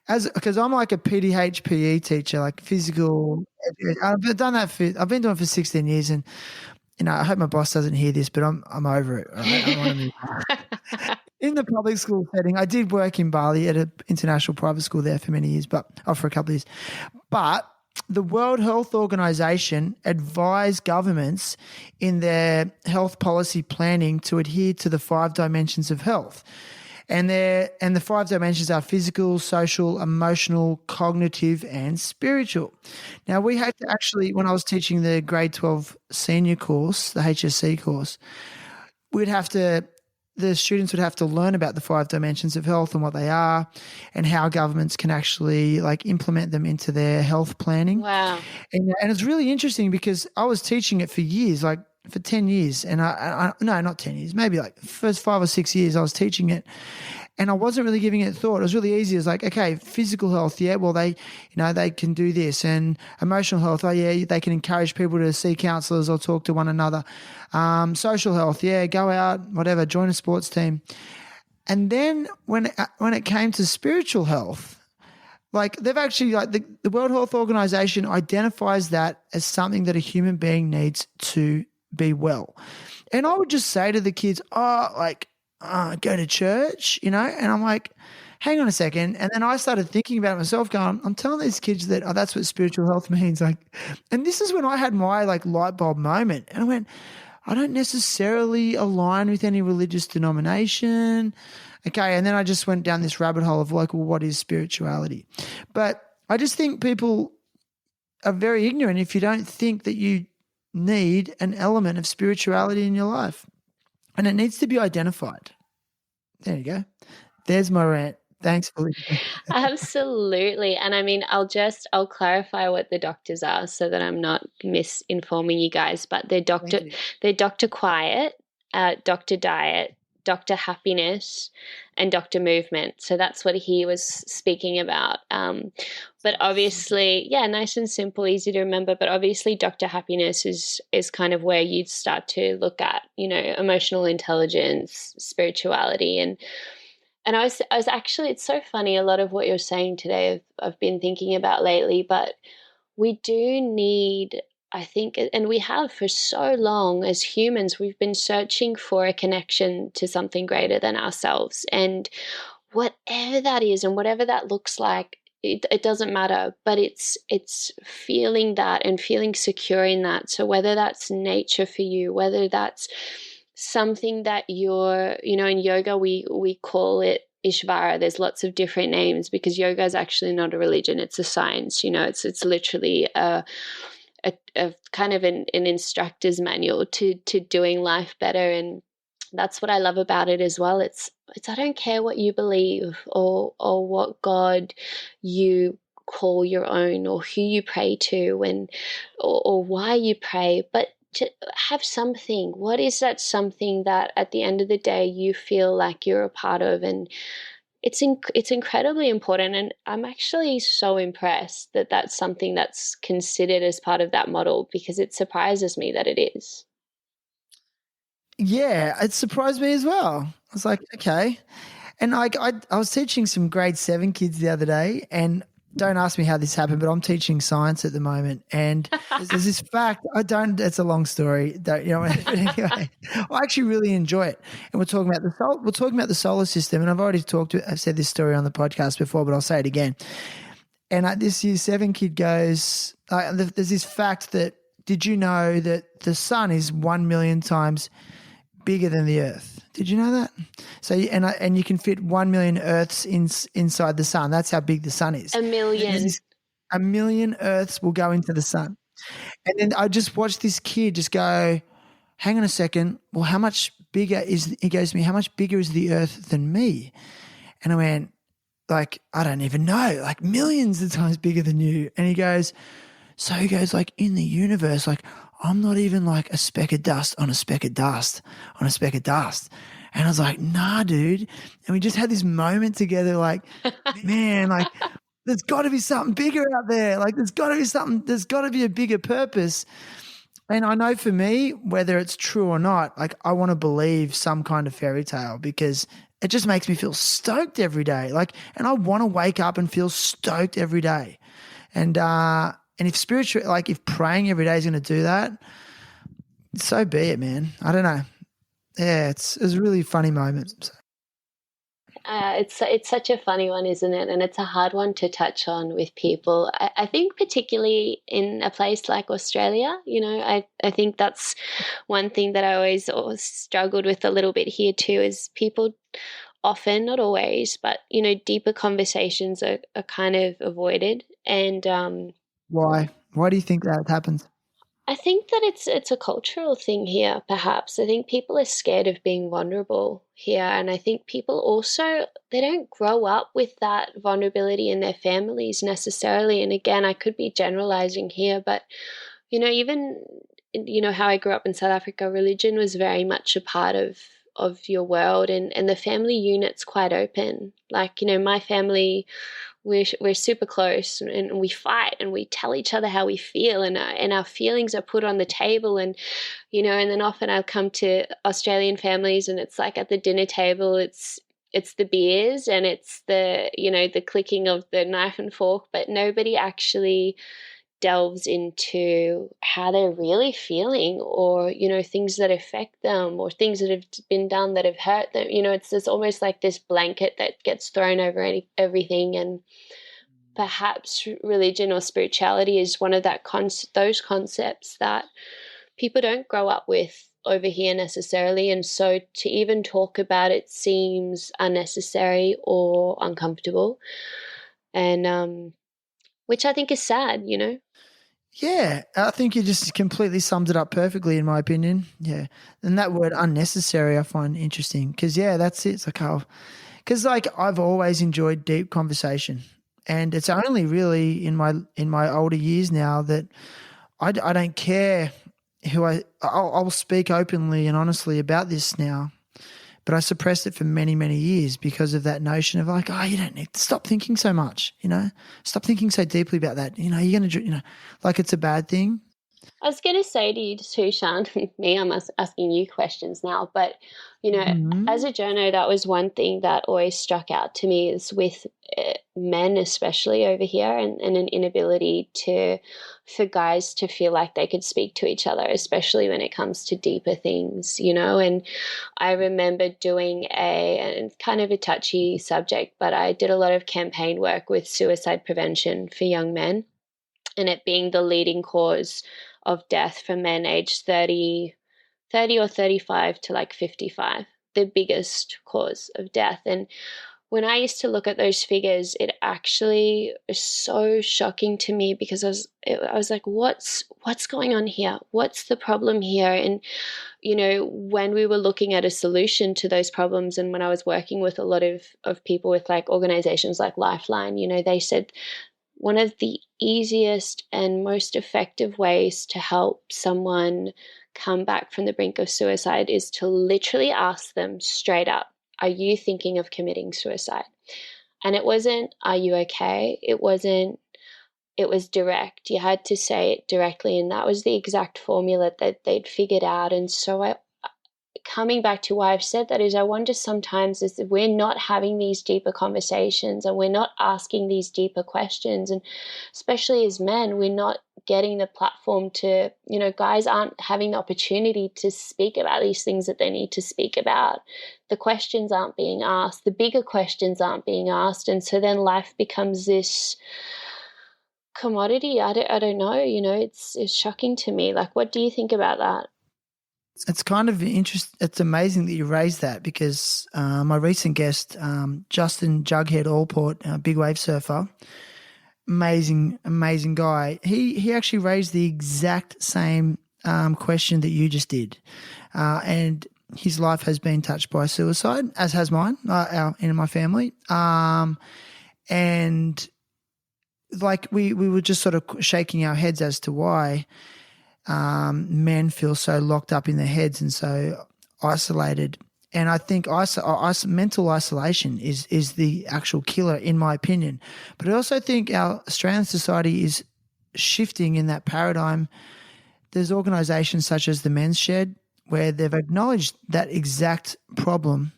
S1: because I'm like a PDH PE teacher, like physical, I've been doing it for 16 years, and I hope my boss doesn't hear this, but I'm over it. Right? I want to move on. In the public school setting, I did work in Bali at an international private school there for many years, for a couple of years. But the World Health Organization advised governments in their health policy planning to adhere to the 5 dimensions of health. And the 5 dimensions are physical, social, emotional, cognitive, and spiritual. Now, we had to actually, when I was teaching the grade 12 senior course, the HSC course, the students would have to learn about the 5 dimensions of health and what they are, and how governments can actually like implement them into their health planning.
S3: Wow.
S1: And it's really interesting because I was teaching it for years, like for 10 years. And no, not 10 years, maybe like first 5 or 6 years I was teaching it. And I wasn't really giving it thought. It was really easy. It was like, okay, physical health, yeah, well, they can do this. And emotional health, oh, yeah, they can encourage people to see counsellors or talk to one another. Social health, yeah, go out, whatever, join a sports team. And then when it came to spiritual health, like they've actually, like the World Health Organization identifies that as something that a human being needs to be well. And I would just say to the kids, go to church, and I'm like, hang on a second. And then I started thinking about it myself, going, I'm telling these kids that, that's what spiritual health means. Like, and this is when I had my like light bulb moment. And I went, I don't necessarily align with any religious denomination. Okay. And then I just went down this rabbit hole of like, well, what is spirituality? But I just think people are very ignorant if you don't think that you need an element of spirituality in your life. And it needs to be identified. There you go. There's my rant. Thanks for listening.
S3: Absolutely. And I mean, I'll clarify what the doctors are so that I'm not misinforming you guys, but they're Dr. Quiet, Dr. Diet, Dr. Happiness, and Dr. Movement. So that's what he was speaking about. But obviously, yeah, nice and simple, easy to remember. But obviously, Dr. Happiness is kind of where you'd start to look at, emotional intelligence, spirituality, and I was actually, it's so funny. A lot of what you're saying today, I've been thinking about lately. But we do need, I think, and we have for so long as humans, we've been searching for a connection to something greater than ourselves. And whatever that is and whatever that looks like, it doesn't matter, but it's feeling that and feeling secure in that. So whether that's nature for you, whether that's something that you're, in yoga, we call it Ishvara. There's lots of different names because yoga is actually not a religion. It's a science, it's literally a kind of an instructor's manual to doing life better. And that's what I love about it as well. It's I don't care what you believe or what God you call your own or who you pray to or why you pray, but to have something. What is that something that at the end of the day you feel like you're a part of? And it's incredibly important. And I'm actually so impressed that that's something that's considered as part of that model, because it surprises me that it is.
S1: Yeah, it surprised me as well. I was like, okay. And I was teaching some grade 7 kids the other day, and don't ask me how this happened, but I'm teaching science at the moment. And there's this fact, it's a long story. But anyway, I actually really enjoy it. And we're talking about the solar system. And I've said this story on the podcast before, but I'll say it again. And this year 7 kid goes, there's this fact that, did you know that the sun is 1 million times bigger than the earth? Did you know that? So, and you can fit 1 million earths inside the sun. That's how big the sun is.
S3: A million.
S1: A million earths will go into the sun. And then I just watched this kid just go, hang on a second. Well, how much bigger he goes to me, how much bigger is the earth than me? And I went, like, I don't even know, like millions of times bigger than you. And he goes, like in the universe, like I'm not even like a speck of dust on a speck of dust on a speck of dust. And I was like, nah, dude. And we just had this moment together, like, man, like there's got to be something bigger out there. Like there's got to be a bigger purpose. And I know for me, whether it's true or not, like I want to believe some kind of fairy tale because it just makes me feel stoked every day. Like, and I want to wake up and feel stoked every day. And if spiritual, like if praying every day is going to do that, so be it, man. I don't know. Yeah, it's a really funny moment.
S3: It's such a funny one, isn't it? And it's a hard one to touch on with people. I think particularly in a place like Australia, I think that's one thing that I always struggled with a little bit here too, is people often, not always, but, deeper conversations are kind of avoided. And
S1: why? Why do you think that happens?
S3: I think that it's a cultural thing here, perhaps. I think people are scared of being vulnerable here. And I think people also, they don't grow up with that vulnerability in their families necessarily. And again, I could be generalizing here, but, even, how I grew up in South Africa, religion was very much a part of your world, and the family unit's quite open. Like, my family, we're super close, and we fight and we tell each other how we feel, and our feelings are put on the table. And and then often I'll come to Australian families and it's like at the dinner table, it's the beers and it's the the clicking of the knife and fork, but nobody actually delves into how they're really feeling, or things that affect them, or things that have been done that have hurt them. It's almost like this blanket that gets thrown over everything. And perhaps religion or spirituality is one of those concepts that people don't grow up with over here necessarily, and so to even talk about it seems unnecessary or uncomfortable, and which I think is sad.
S1: Yeah, I think you just completely summed it up perfectly, in my opinion. Yeah, and that word unnecessary I find interesting because, yeah, that's it. It's like, because like I've always enjoyed deep conversation, and it's only really in my older years now that I don't care who I'll speak openly and honestly about this now. But I suppressed it for many, many years because of that notion of like, you don't need to stop thinking so much, stop thinking so deeply about that. You're going to, like it's a bad thing.
S3: I was going to say to you too, Sean, I'm asking you questions now, but, as a journo, that was one thing that always struck out to me is with men, especially over here, and an inability for guys to feel like they could speak to each other, especially when it comes to deeper things, and I remember doing and kind of a touchy subject, but I did a lot of campaign work with suicide prevention for young men, and it being the leading cause of death for men aged 30 or 35 to like 55, the biggest cause of death. And when I used to look at those figures, it actually was so shocking to me because I was like, what's going on here? What's the problem here? And, when we were looking at a solution to those problems, and when I was working with a lot of people with like organizations like Lifeline, they said one of the easiest and most effective ways to help someone come back from the brink of suicide is to literally ask them straight up, are you thinking of committing suicide? And it wasn't, are you okay? It was direct. You had to say it directly. And that was the exact formula that they'd figured out. And so coming back to why I've said that is I wonder sometimes is that we're not having these deeper conversations and we're not asking these deeper questions. And especially as men, we're not getting the platform to, guys aren't having the opportunity to speak about these things that they need to speak about. The questions aren't being asked. The bigger questions aren't being asked. And so then life becomes this commodity. I don't know. It's shocking to me. Like, what do you think about that?
S1: It's kind of It's amazing that you raised that because my recent guest, Justin Jughead Allport, a big wave surfer, amazing guy. He actually raised the exact same question that you just did, and his life has been touched by suicide, as has mine, in my family. And like we were just sort of shaking our heads as to why men feel so locked up in their heads and so isolated. And I think mental isolation is the actual killer, in my opinion. But I also think our Australian society is shifting in that paradigm. There's organisations such as the Men's Shed where they've acknowledged that exact problem.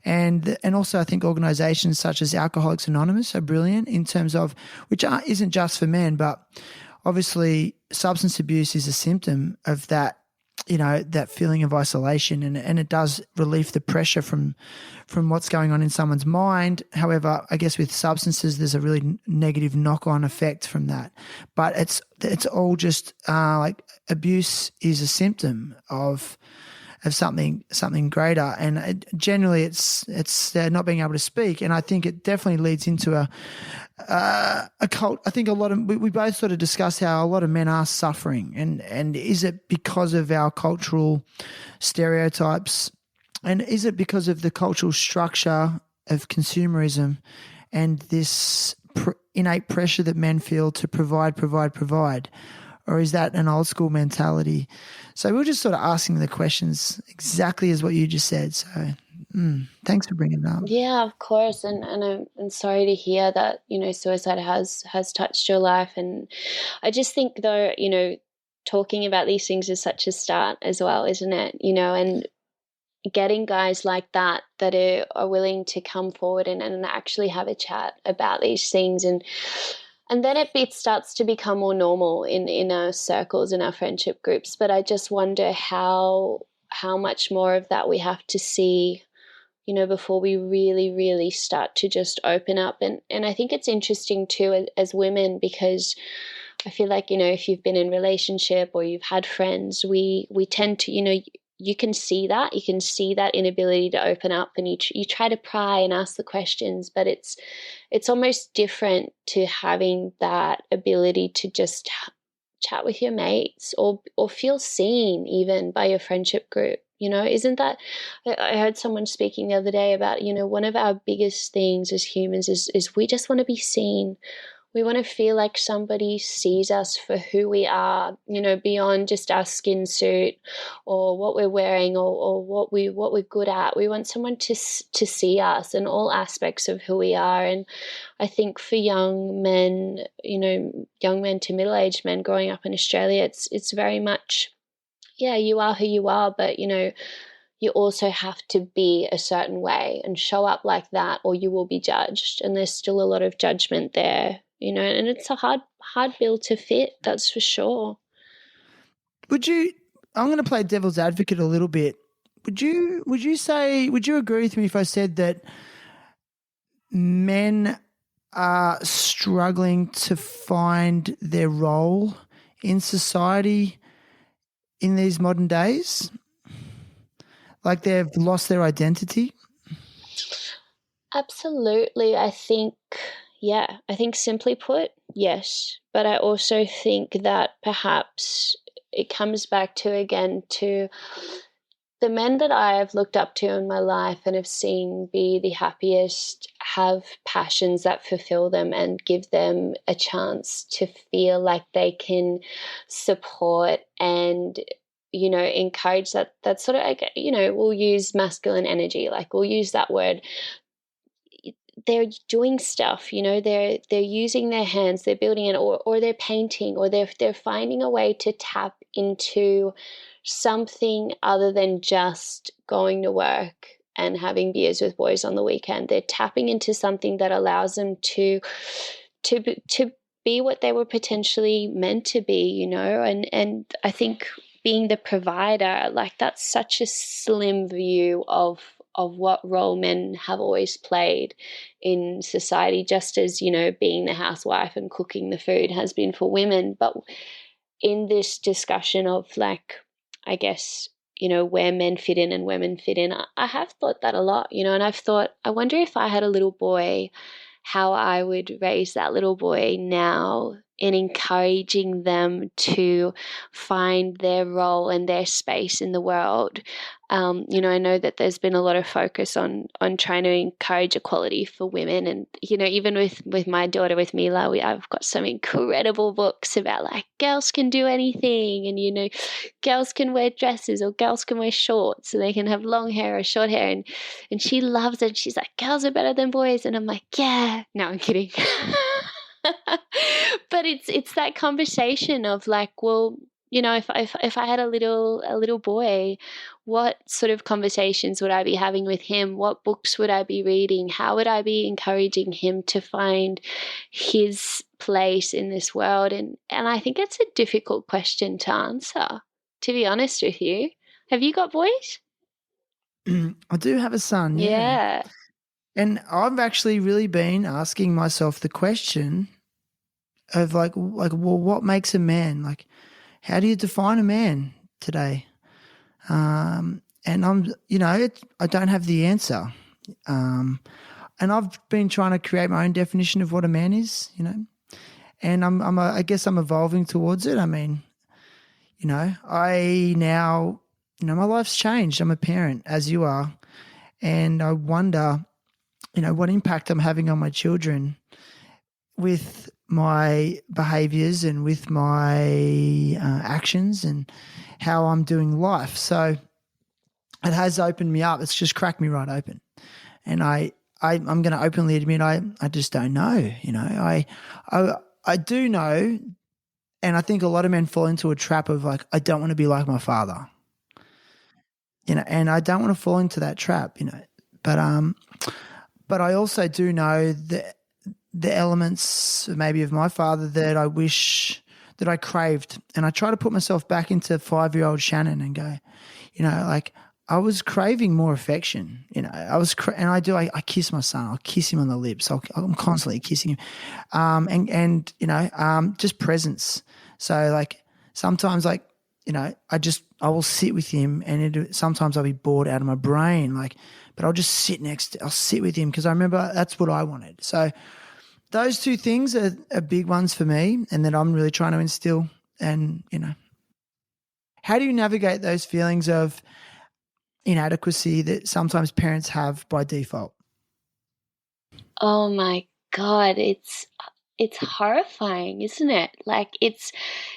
S1: And also I think organisations such as Alcoholics Anonymous are brilliant in terms of, which isn't just for men, but obviously substance abuse is a symptom of that, that feeling of isolation, and it does relieve the pressure from what's going on in someone's mind. However, I guess with substances, there's a really negative knock-on effect from that. But it's all just like abuse is a symptom of something greater, and generally it's not being able to speak. And I think it definitely leads into a cult. I think we both sort of discussed how a lot of men are suffering, and is it because of our cultural stereotypes, and is it because of the cultural structure of consumerism and this innate pressure that men feel to provide, or is that an old school mentality? So we're just sort of asking the questions exactly as what you just said. So thanks for bringing it up.
S3: Yeah, of course. And I'm sorry to hear that, suicide has touched your life. And I just think though, talking about these things is such a start as well, isn't it? And getting guys like that are willing to come forward and actually have a chat about these things, and then it starts to become more normal in our circles, in our friendship groups. But I just wonder how much more of that we have to see, before we really, really start to just open up. And I think it's interesting too as women, because I feel like, if you've been in a relationship or you've had friends, we tend to, you can see that inability to open up, and you try to pry and ask the questions, but it's almost different to having that ability to just chat with your mates or feel seen even by your friendship group. Isn't that, I heard someone speaking the other day about, one of our biggest things as humans is we just want to be seen. We want to feel like somebody sees us for who we are, beyond just our skin suit or what we're wearing or what we're good at. We want someone to see us in all aspects of who we are. And I think for young men, young men to middle-aged men growing up in Australia, it's very much, yeah, you are who you are, but, you also have to be a certain way and show up like that, or you will be judged. And there's still a lot of judgment there. And it's a hard bill to fit, that's for sure.
S1: I'm going to play devil's advocate a little bit. Would you agree with me if I said that men are struggling to find their role in society in these modern days? Like they've lost their identity?
S3: Absolutely. I think simply put, yes. But I also think that perhaps it comes back to the men that I have looked up to in my life and have seen be the happiest have passions that fulfill them and give them a chance to feel like they can support and, encourage that sort of, we'll use masculine energy, like we'll use that word. They're doing stuff, they're using their hands, they're building it, or they're painting, or they're finding a way to tap into something other than just going to work and having beers with boys on the weekend. They're tapping into something that allows them to be what they were potentially meant to be, and I think being the provider, like that's such a slim view of what role men have always played in society, just as, you know, being the housewife and cooking the food has been for women. But in this discussion of, like, I guess, you know, where men fit in and women fit in, I have thought that a lot, you know, and I've thought, I wonder if I had a little boy, how I would raise that little boy now in encouraging them to find their role and their space in the world. You know, I know that there's been a lot of focus on trying to encourage equality for women, and, you know, even with my daughter, with Mila, I've got some incredible books about, like, girls can do anything, and, you know, girls can wear dresses or girls can wear shorts, and they can have long hair or short hair, and she loves it. She's like, girls are better than boys, and I'm like, yeah. No, I'm kidding. But it's that conversation of, like, well, you know, if I had a little boy, what sort of conversations would I be having with him? What books would I be reading? How would I be encouraging him to find his place in this world? And I think it's a difficult question to answer, to be honest with you. Have you got boys?
S1: I do have a son, yeah.
S3: Yeah.
S1: And I've actually really been asking myself the question of, like, well, what makes a man? Like, how do you define a man today? And I'm, you know, I don't have the answer. And I've been trying to create my own definition of what a man is, you know, and I guess I'm evolving towards it. I mean, you know, my life's changed. I'm a parent, as you are, and I wonder, you know, what impact I'm having on my children with my behaviours and with my actions and how I'm doing life. So it has opened me up. It's just cracked me right open. And I'm going to openly admit I just don't know. You know, I do know, and I think a lot of men fall into a trap of, like, I don't want to be like my father. You know, and I don't want to fall into that trap, you know. But I also do know that the elements maybe of my father that I wish that I craved, and I try to put myself back into 5-year-old Shannon and go, you know, like, I was craving more affection, you know. I kiss my son. I'll kiss him on the lips. I'm constantly kissing him, and you know, just presence. So, like, sometimes, like, you know, I will sit with him, and sometimes I'll be bored out of my brain, like, but I'll just I'll sit with him because I remember that's what I wanted. So those two things are big ones for me, and that I'm really trying to instill. And, you know, how do you navigate those feelings of inadequacy that sometimes parents have by default?
S3: Oh my God, it's horrifying, isn't it? Like, it's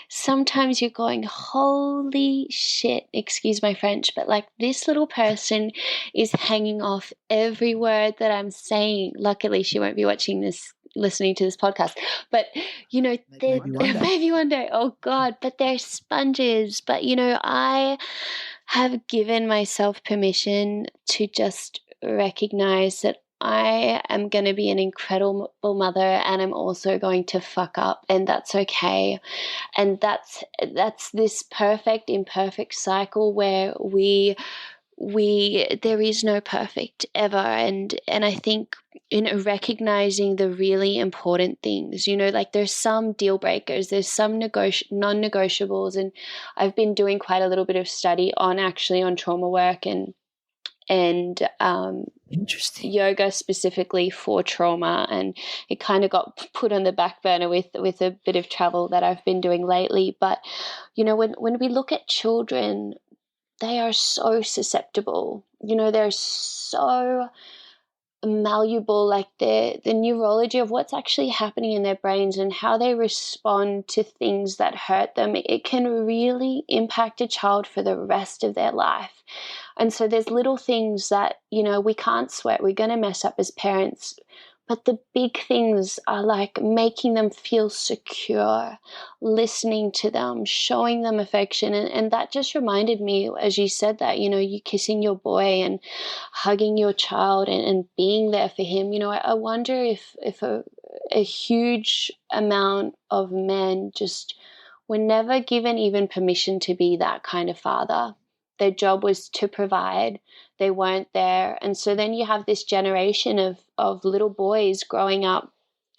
S3: sometimes you're going, holy shit, excuse my French, but, like, this little person is hanging off every word that I'm saying. Luckily, she won't be listening to this podcast, but, you know, maybe one day, oh God, but they're sponges. But, you know, I have given myself permission to just recognize that I am going to be an incredible mother, and I'm also going to fuck up, and that's okay. And that's this perfect imperfect cycle where there is no perfect ever. And I think in recognizing the really important things, you know, like, there's some deal breakers, there's some non-negotiables, and I've been doing quite a little bit of study on trauma work and
S1: Interesting.
S3: yoga specifically for trauma, and it kind of got put on the back burner with a bit of travel that I've been doing lately. But, you know, when we look at children, they are so susceptible, you know, they're so malleable, like the neurology of what's actually happening in their brains and how they respond to things that hurt them, it can really impact a child for the rest of their life. And so there's little things that, you know, we can't sweat, we're going to mess up as parents, but the big things are, like, making them feel secure, listening to them, showing them affection. And that just reminded me, as you said that, you know, you kissing your boy and hugging your child and being there for him. You know, I wonder if a huge amount of men just were never given even permission to be that kind of father. their job was to provide. They weren't there. And so then you have this generation of little boys growing up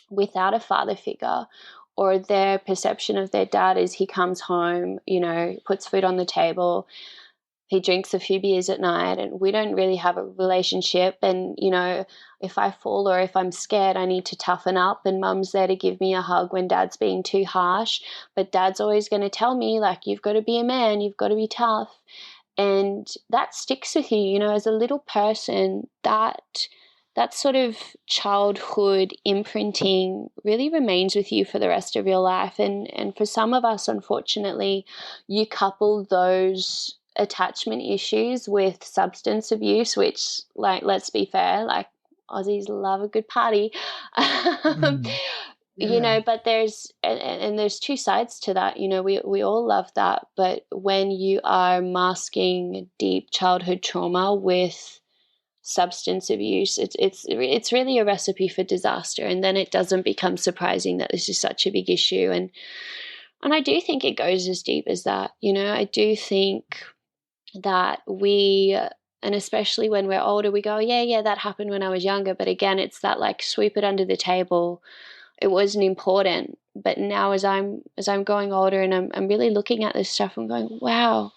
S3: without a father figure, or their perception of their dad is he comes home, puts food on the table, he drinks a few beers at night, and we don't really have a relationship. And, if I fall or if I'm scared, I need to toughen up, and mum's there to give me a hug when dad's being too harsh. But dad's always going to tell me, like, you've got to be a man, you've got to be tough. And that sticks with you, as a little person, that sort of childhood imprinting really remains with you for the rest of your life. And for some of us, unfortunately, you couple those attachment issues with substance abuse, which, like, let's be fair, like, Aussies love a good party. But there's two sides to that. We all love that. But when you are masking deep childhood trauma with substance abuse, it's really a recipe for disaster. And then it doesn't become surprising that this is such a big issue. And I do think it goes as deep as that. I do think that we, and especially when we're older, we go, yeah, that happened when I was younger. But again, it's that, like, sweep it under the table. It wasn't important. But now as I'm growing older and I'm really looking at this stuff, I'm going, wow,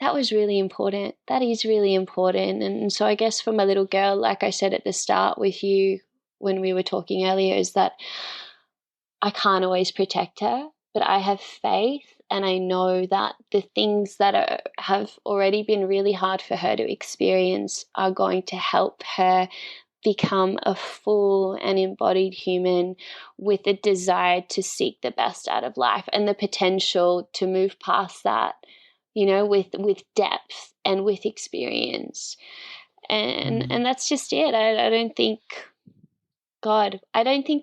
S3: that was really important. That is really important. And so I guess for my little girl, like I said at the start with you when we were talking earlier, is that I can't always protect her, but I have faith. And I know that the things that have already been really hard for her to experience are going to help her become a full and embodied human with a desire to seek the best out of life and the potential to move past that, with depth and with experience. And that's just it. I don't think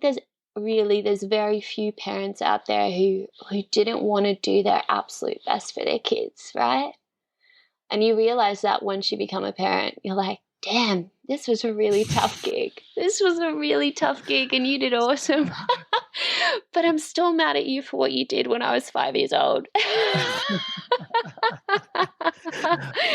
S3: there's very few parents out there who didn't want to do their absolute best for their kids, right? And you realize that once you become a parent, you're like, damn, this was a really tough gig. This was a really tough gig and you did awesome. But I'm still mad at you for what you did when I was 5 years old.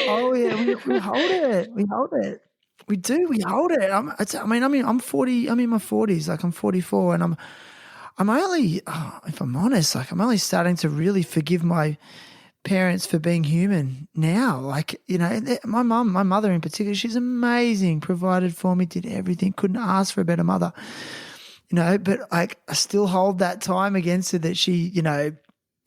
S1: Oh, yeah, we hold it. We hold it. We do. We hold it. I'm 40. I'm in my 40s. Like, I'm 44, and I'm only, if I'm honest, like, I'm only starting to really forgive my parents for being human now. Like, my mother in particular, she's amazing. Provided for me, did everything. Couldn't ask for a better mother. But I still hold that time against her that she,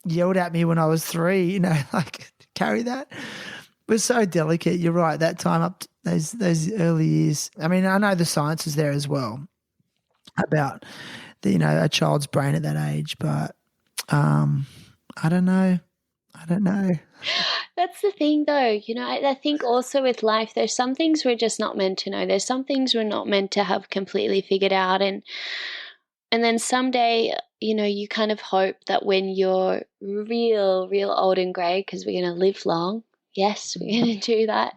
S1: yelled at me when I was 3. Like, carry that. It was so delicate. You're right. That time up to those early years. I mean, I know the science is there as well about a child's brain at that age, but I don't know.
S3: That's the thing, though. I think also with life, there's some things we're just not meant to know. There's some things we're not meant to have completely figured out, and then someday, you kind of hope that when you're real, real old and grey, because we're going to live long. Yes, we're going to do that.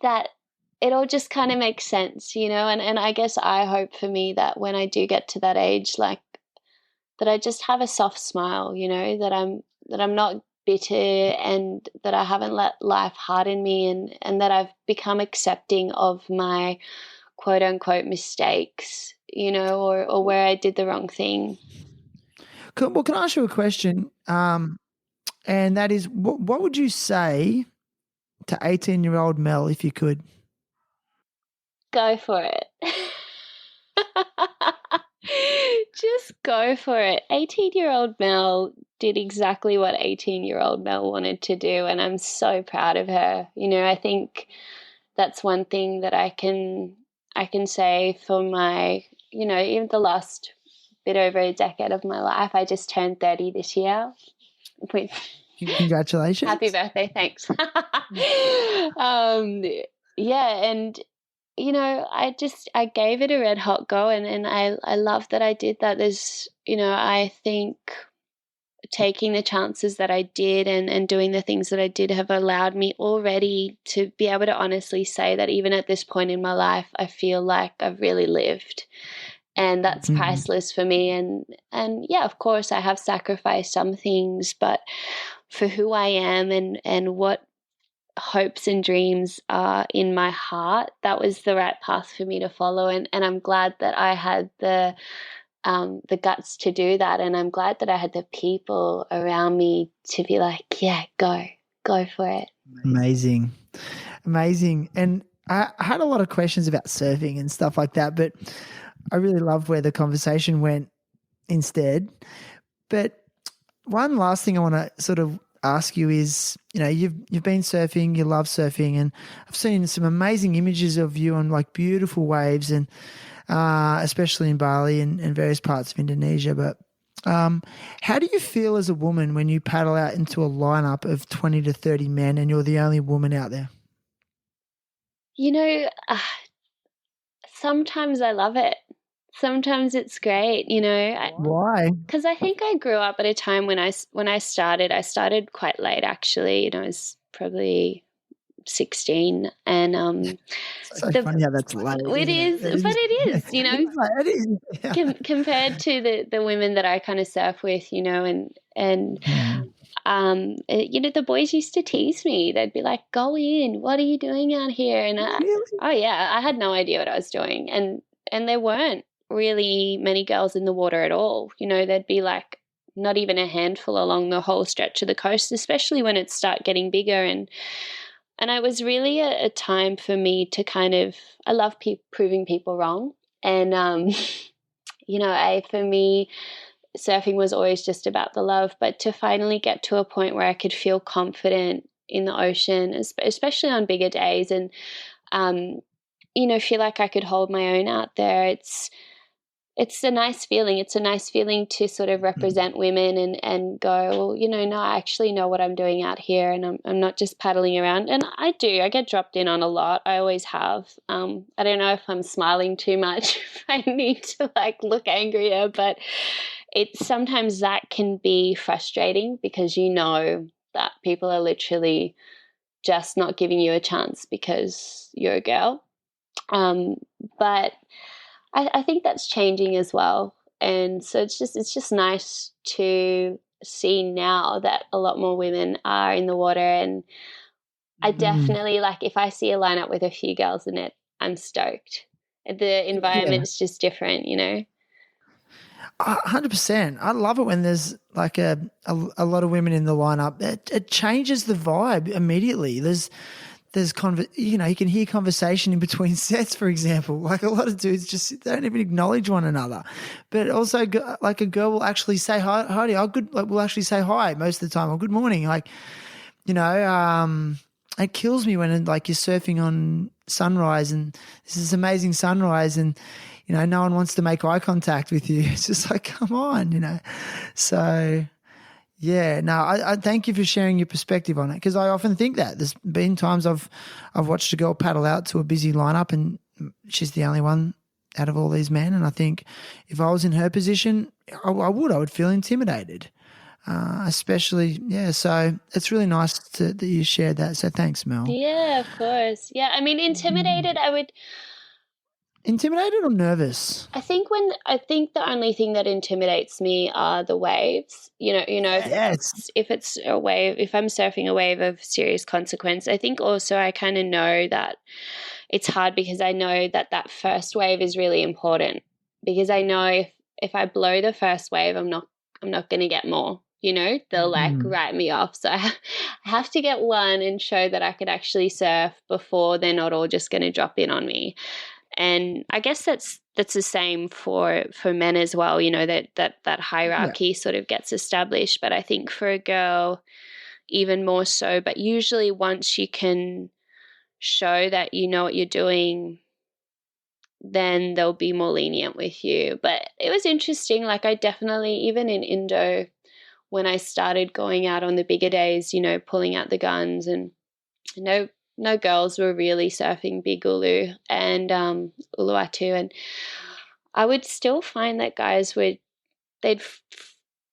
S3: That it all just kind of makes sense. And I guess I hope for me that when I do get to that age, like, that I just have a soft smile. That I'm not bitter, and that I haven't let life harden me, and that I've become accepting of my quote unquote mistakes, or where I did the wrong thing.
S1: Well, can I ask you a question? And that is, what would you say to 18-year-old Mel if you could?
S3: Go for it. Just go for it. 18-year-old Mel did exactly what 18-year-old Mel wanted to do, and I'm so proud of her. I think that's one thing that I can say for my, even the last bit over a decade of my life. I just turned 30 this year.
S1: Congratulations.
S3: Happy birthday. Thanks. Yeah. And, I gave it a red hot go, and I love that I did that. There's, I think taking the chances that I did and doing the things that I did have allowed me already to be able to honestly say that even at this point in my life, I feel like I've really lived. And that's priceless for me. And yeah, of course, I have sacrificed some things, but for who I am and what hopes and dreams are in my heart, that was the right path for me to follow. And I'm glad that I had the guts to do that. And I'm glad that I had the people around me to be like, yeah, go for it.
S1: Amazing. And I had a lot of questions about surfing and stuff like that, but I really loved where the conversation went instead. But one last thing I want to sort of ask you is, you've been surfing, you love surfing, and I've seen some amazing images of you on like beautiful waves, and especially in Bali and various parts of Indonesia. But how do you feel as a woman when you paddle out into a lineup of 20 to 30 men and you're the only woman out there?
S3: Sometimes I love it. Sometimes it's great,
S1: Why?
S3: Because I think I grew up at a time when I started quite late, actually. I was probably 16, and
S1: It's so funny how that's late.
S3: it is, but it is,
S1: It is. Yeah.
S3: Compared to the women that I kind of surf with, the boys used to tease me. They'd be like, "Go in, what are you doing out here?" And
S1: Really?
S3: I had no idea what I was doing, and there weren't really many girls in the water at all. There'd be like not even a handful along the whole stretch of the coast, especially when it start getting bigger. And it was really a time for me to kind of, I love proving people wrong. And, for me, surfing was always just about the love, but to finally get to a point where I could feel confident in the ocean, especially on bigger days, and, feel like I could hold my own out there. It's a nice feeling. It's a nice feeling to sort of represent women and go, well, no, I actually know what I'm doing out here, and I'm not just paddling around. And I get dropped in on a lot. I always have. I don't know if I'm smiling too much. I need to like look angrier, but it's sometimes that can be frustrating because that people are literally just not giving you a chance because you're a girl. But I think that's changing as well. And so it's just nice to see now that a lot more women are in the water. And I definitely, like, if I see a lineup with a few girls in it, I'm stoked. The environment's just different,
S1: 100%. I love it when there's like a lot of women in the lineup. It changes the vibe immediately. There's you can hear conversation in between sets, for example. Like a lot of dudes just don't even acknowledge one another. But also, like a girl will actually say hi to you. We'll actually say hi most of the time, or good morning. Like, it kills me when like you're surfing on sunrise and this is amazing sunrise and no one wants to make eye contact with you. It's just like, come on, So yeah, no, I thank you for sharing your perspective on it, because I often think that there's been times I've watched a girl paddle out to a busy lineup and she's the only one out of all these men, and I think if I was in her position, I would feel intimidated, especially, yeah. So it's really nice that you shared that. So thanks, Mel.
S3: Yeah, of course. Yeah, I mean, intimidated,
S1: Intimidated or nervous?
S3: I think the only thing that intimidates me are the waves.
S1: Yes.
S3: If it's a wave, if I'm surfing a wave of serious consequence, I think also I kind of know that it's hard because I know that first wave is really important, because I know if I blow the first wave, I'm not going to get more. They'll like write me off. So I have to get one and show that I could actually surf before they're not all just going to drop in on me. And I guess that's the same for men as well, that hierarchy sort of gets established. But I think for a girl, even more so. But usually once you can show that you know what you're doing, then they'll be more lenient with you. But it was interesting. Like, I definitely, even in Indo, when I started going out on the bigger days, pulling out the guns, and no girls were really surfing Big Ulu and Uluwatu, and I would still find that guys they'd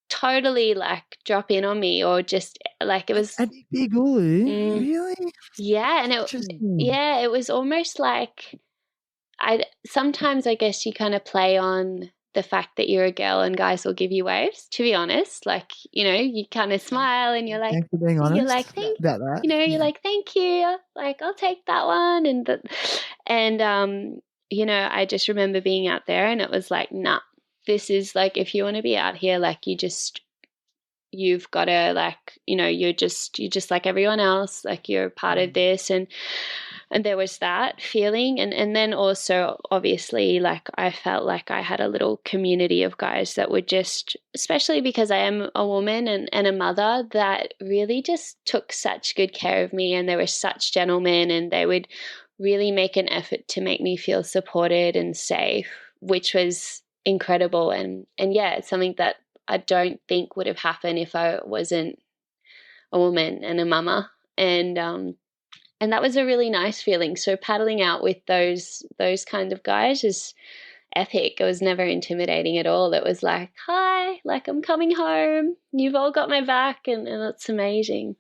S3: totally like drop in on me, or just like it was
S1: at Big Ulu, really?
S3: Yeah, and it was almost like sometimes I guess you kind of play on the fact that you're a girl and guys will give you waves, to be honest. Like, you know, you kind of smile and you're like,
S1: Thanks for being honest
S3: thank
S1: about that.
S3: you know, you're
S1: Yeah.
S3: like, thank you. Like, I'll take that one. And you know, I just remember being out there and it was like, nah, this is like, if you want to be out here, like you've got to, like, you know, you're just like everyone else, like you're part of this. And there was that feeling. And then also, obviously, like I felt like I had a little community of guys that would just, especially because I am a woman and a mother, that really just took such good care of me. And they were such gentlemen, and they would really make an effort to make me feel supported and safe, which was incredible. And yeah, it's something that I don't think would have happened if I wasn't a woman and a mama. And that was a really nice feeling. So paddling out with those kind of guys is epic. It was never intimidating at all. It was like, hi, like I'm coming home. You've all got my back, and it's amazing.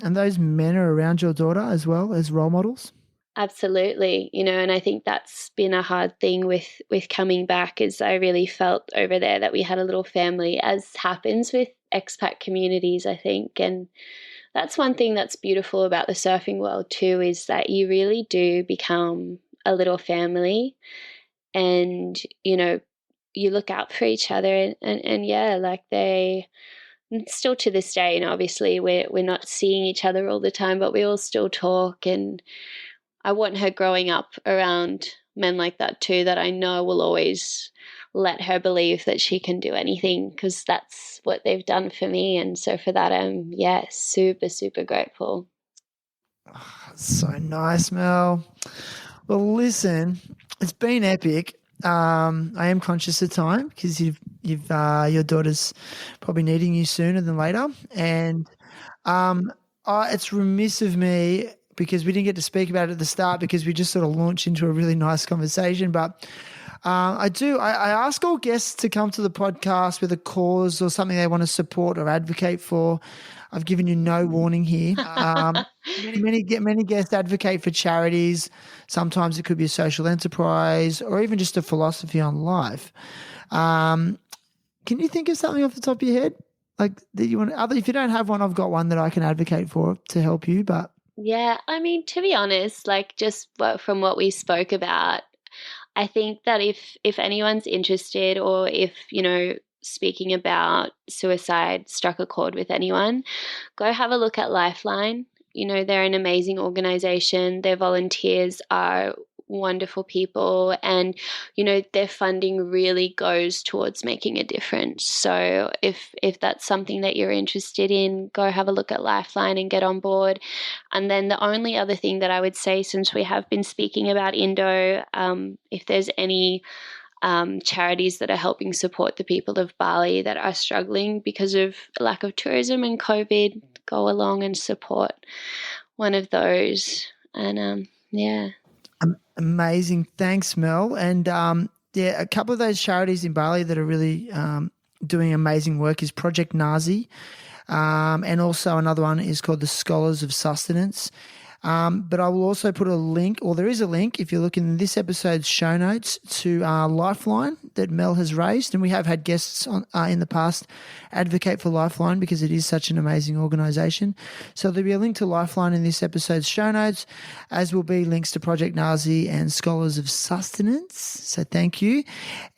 S1: And those men are around your daughter as well as role models?
S3: Absolutely. You know, and I think that's been a hard thing with coming back, is I really felt over there that we had a little family, as happens with expat communities, I think. And that's one thing that's beautiful about the surfing world too, is that you really do become a little family, and, you know, you look out for each other, and yeah, like still to this day, and obviously we're not seeing each other all the time, but we all still talk. And I want her growing up around men like that too, that I know will always let her believe that she can do anything, because that's what they've done for me. And so for that, I'm, super, super grateful.
S1: Oh, so nice, Mel. Well, listen, it's been epic. I am conscious of time because your daughter's probably needing you sooner than later, and it's remiss of me because we didn't get to speak about it at the start because we just sort of launched into a really nice conversation. But I ask all guests to come to the podcast with a cause or something they want to support or advocate for. I've given you no warning here. Many guests advocate for charities. Sometimes it could be a social enterprise or even just a philosophy on life. Can you think of something off the top of your head, like that you want? If you don't have one, I've got one that I can advocate for to help you. But
S3: yeah, I mean, to be honest, like just from what we spoke about, I think that if anyone's interested, or if, you know, speaking about suicide struck a chord with anyone, go have a look at Lifeline. You know, they're an amazing organization. Their volunteers are wonderful people, and, you know, their funding really goes towards making a difference. So if that's something that you're interested in, go have a look at Lifeline and get on board. And then the only other thing that I would say, since we have been speaking about Indo, if there's any charities that are helping support the people of Bali that are struggling because of lack of tourism and COVID, go along and support one of those. And yeah.
S1: Amazing. Thanks, Mel. And a couple of those charities in Bali that are really doing amazing work is Project Nazi. And also another one is called the Scholars of Sustenance. But I will also put a link, or there is a link, if you look in this episode's show notes, to Lifeline that Mel has raised. And we have had guests on, in the past advocate for Lifeline because it is such an amazing organisation. So there'll be a link to Lifeline in this episode's show notes, as will be links to Project Nazi and Scholars of Sustenance. So thank you.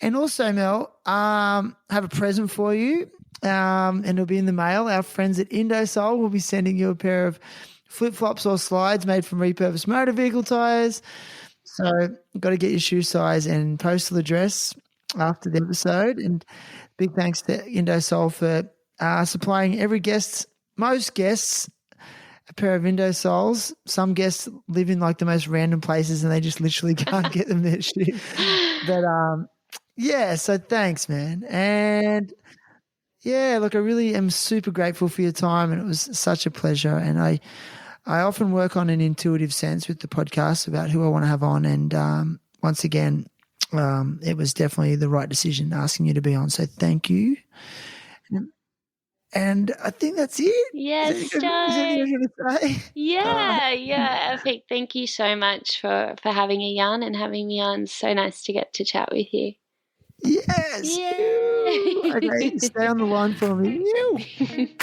S1: And also, Mel, have a present for you, and it'll be in the mail. Our friends at Indosol will be sending you a pair of flip-flops or slides made from repurposed motor vehicle tyres. So you've got to get your shoe size and postal address after the episode. And big thanks to Indosol for supplying most guests, a pair of Indosols. Some guests live in like the most random places and they just literally can't get them their shoe. But so thanks, man. And yeah, look, I really am super grateful for your time, and it was such a pleasure. And I often work on an intuitive sense with the podcast about who I want to have on. And once again, it was definitely the right decision asking you to be on. So thank you. And I think that's it.
S3: Yes,
S1: is there anything you're going to say?
S3: Yeah, epic. Thank you so much for having a yarn and having me on. So nice to get to chat with you.
S1: Yes.
S3: Yay.
S1: Okay, stay on the line for me.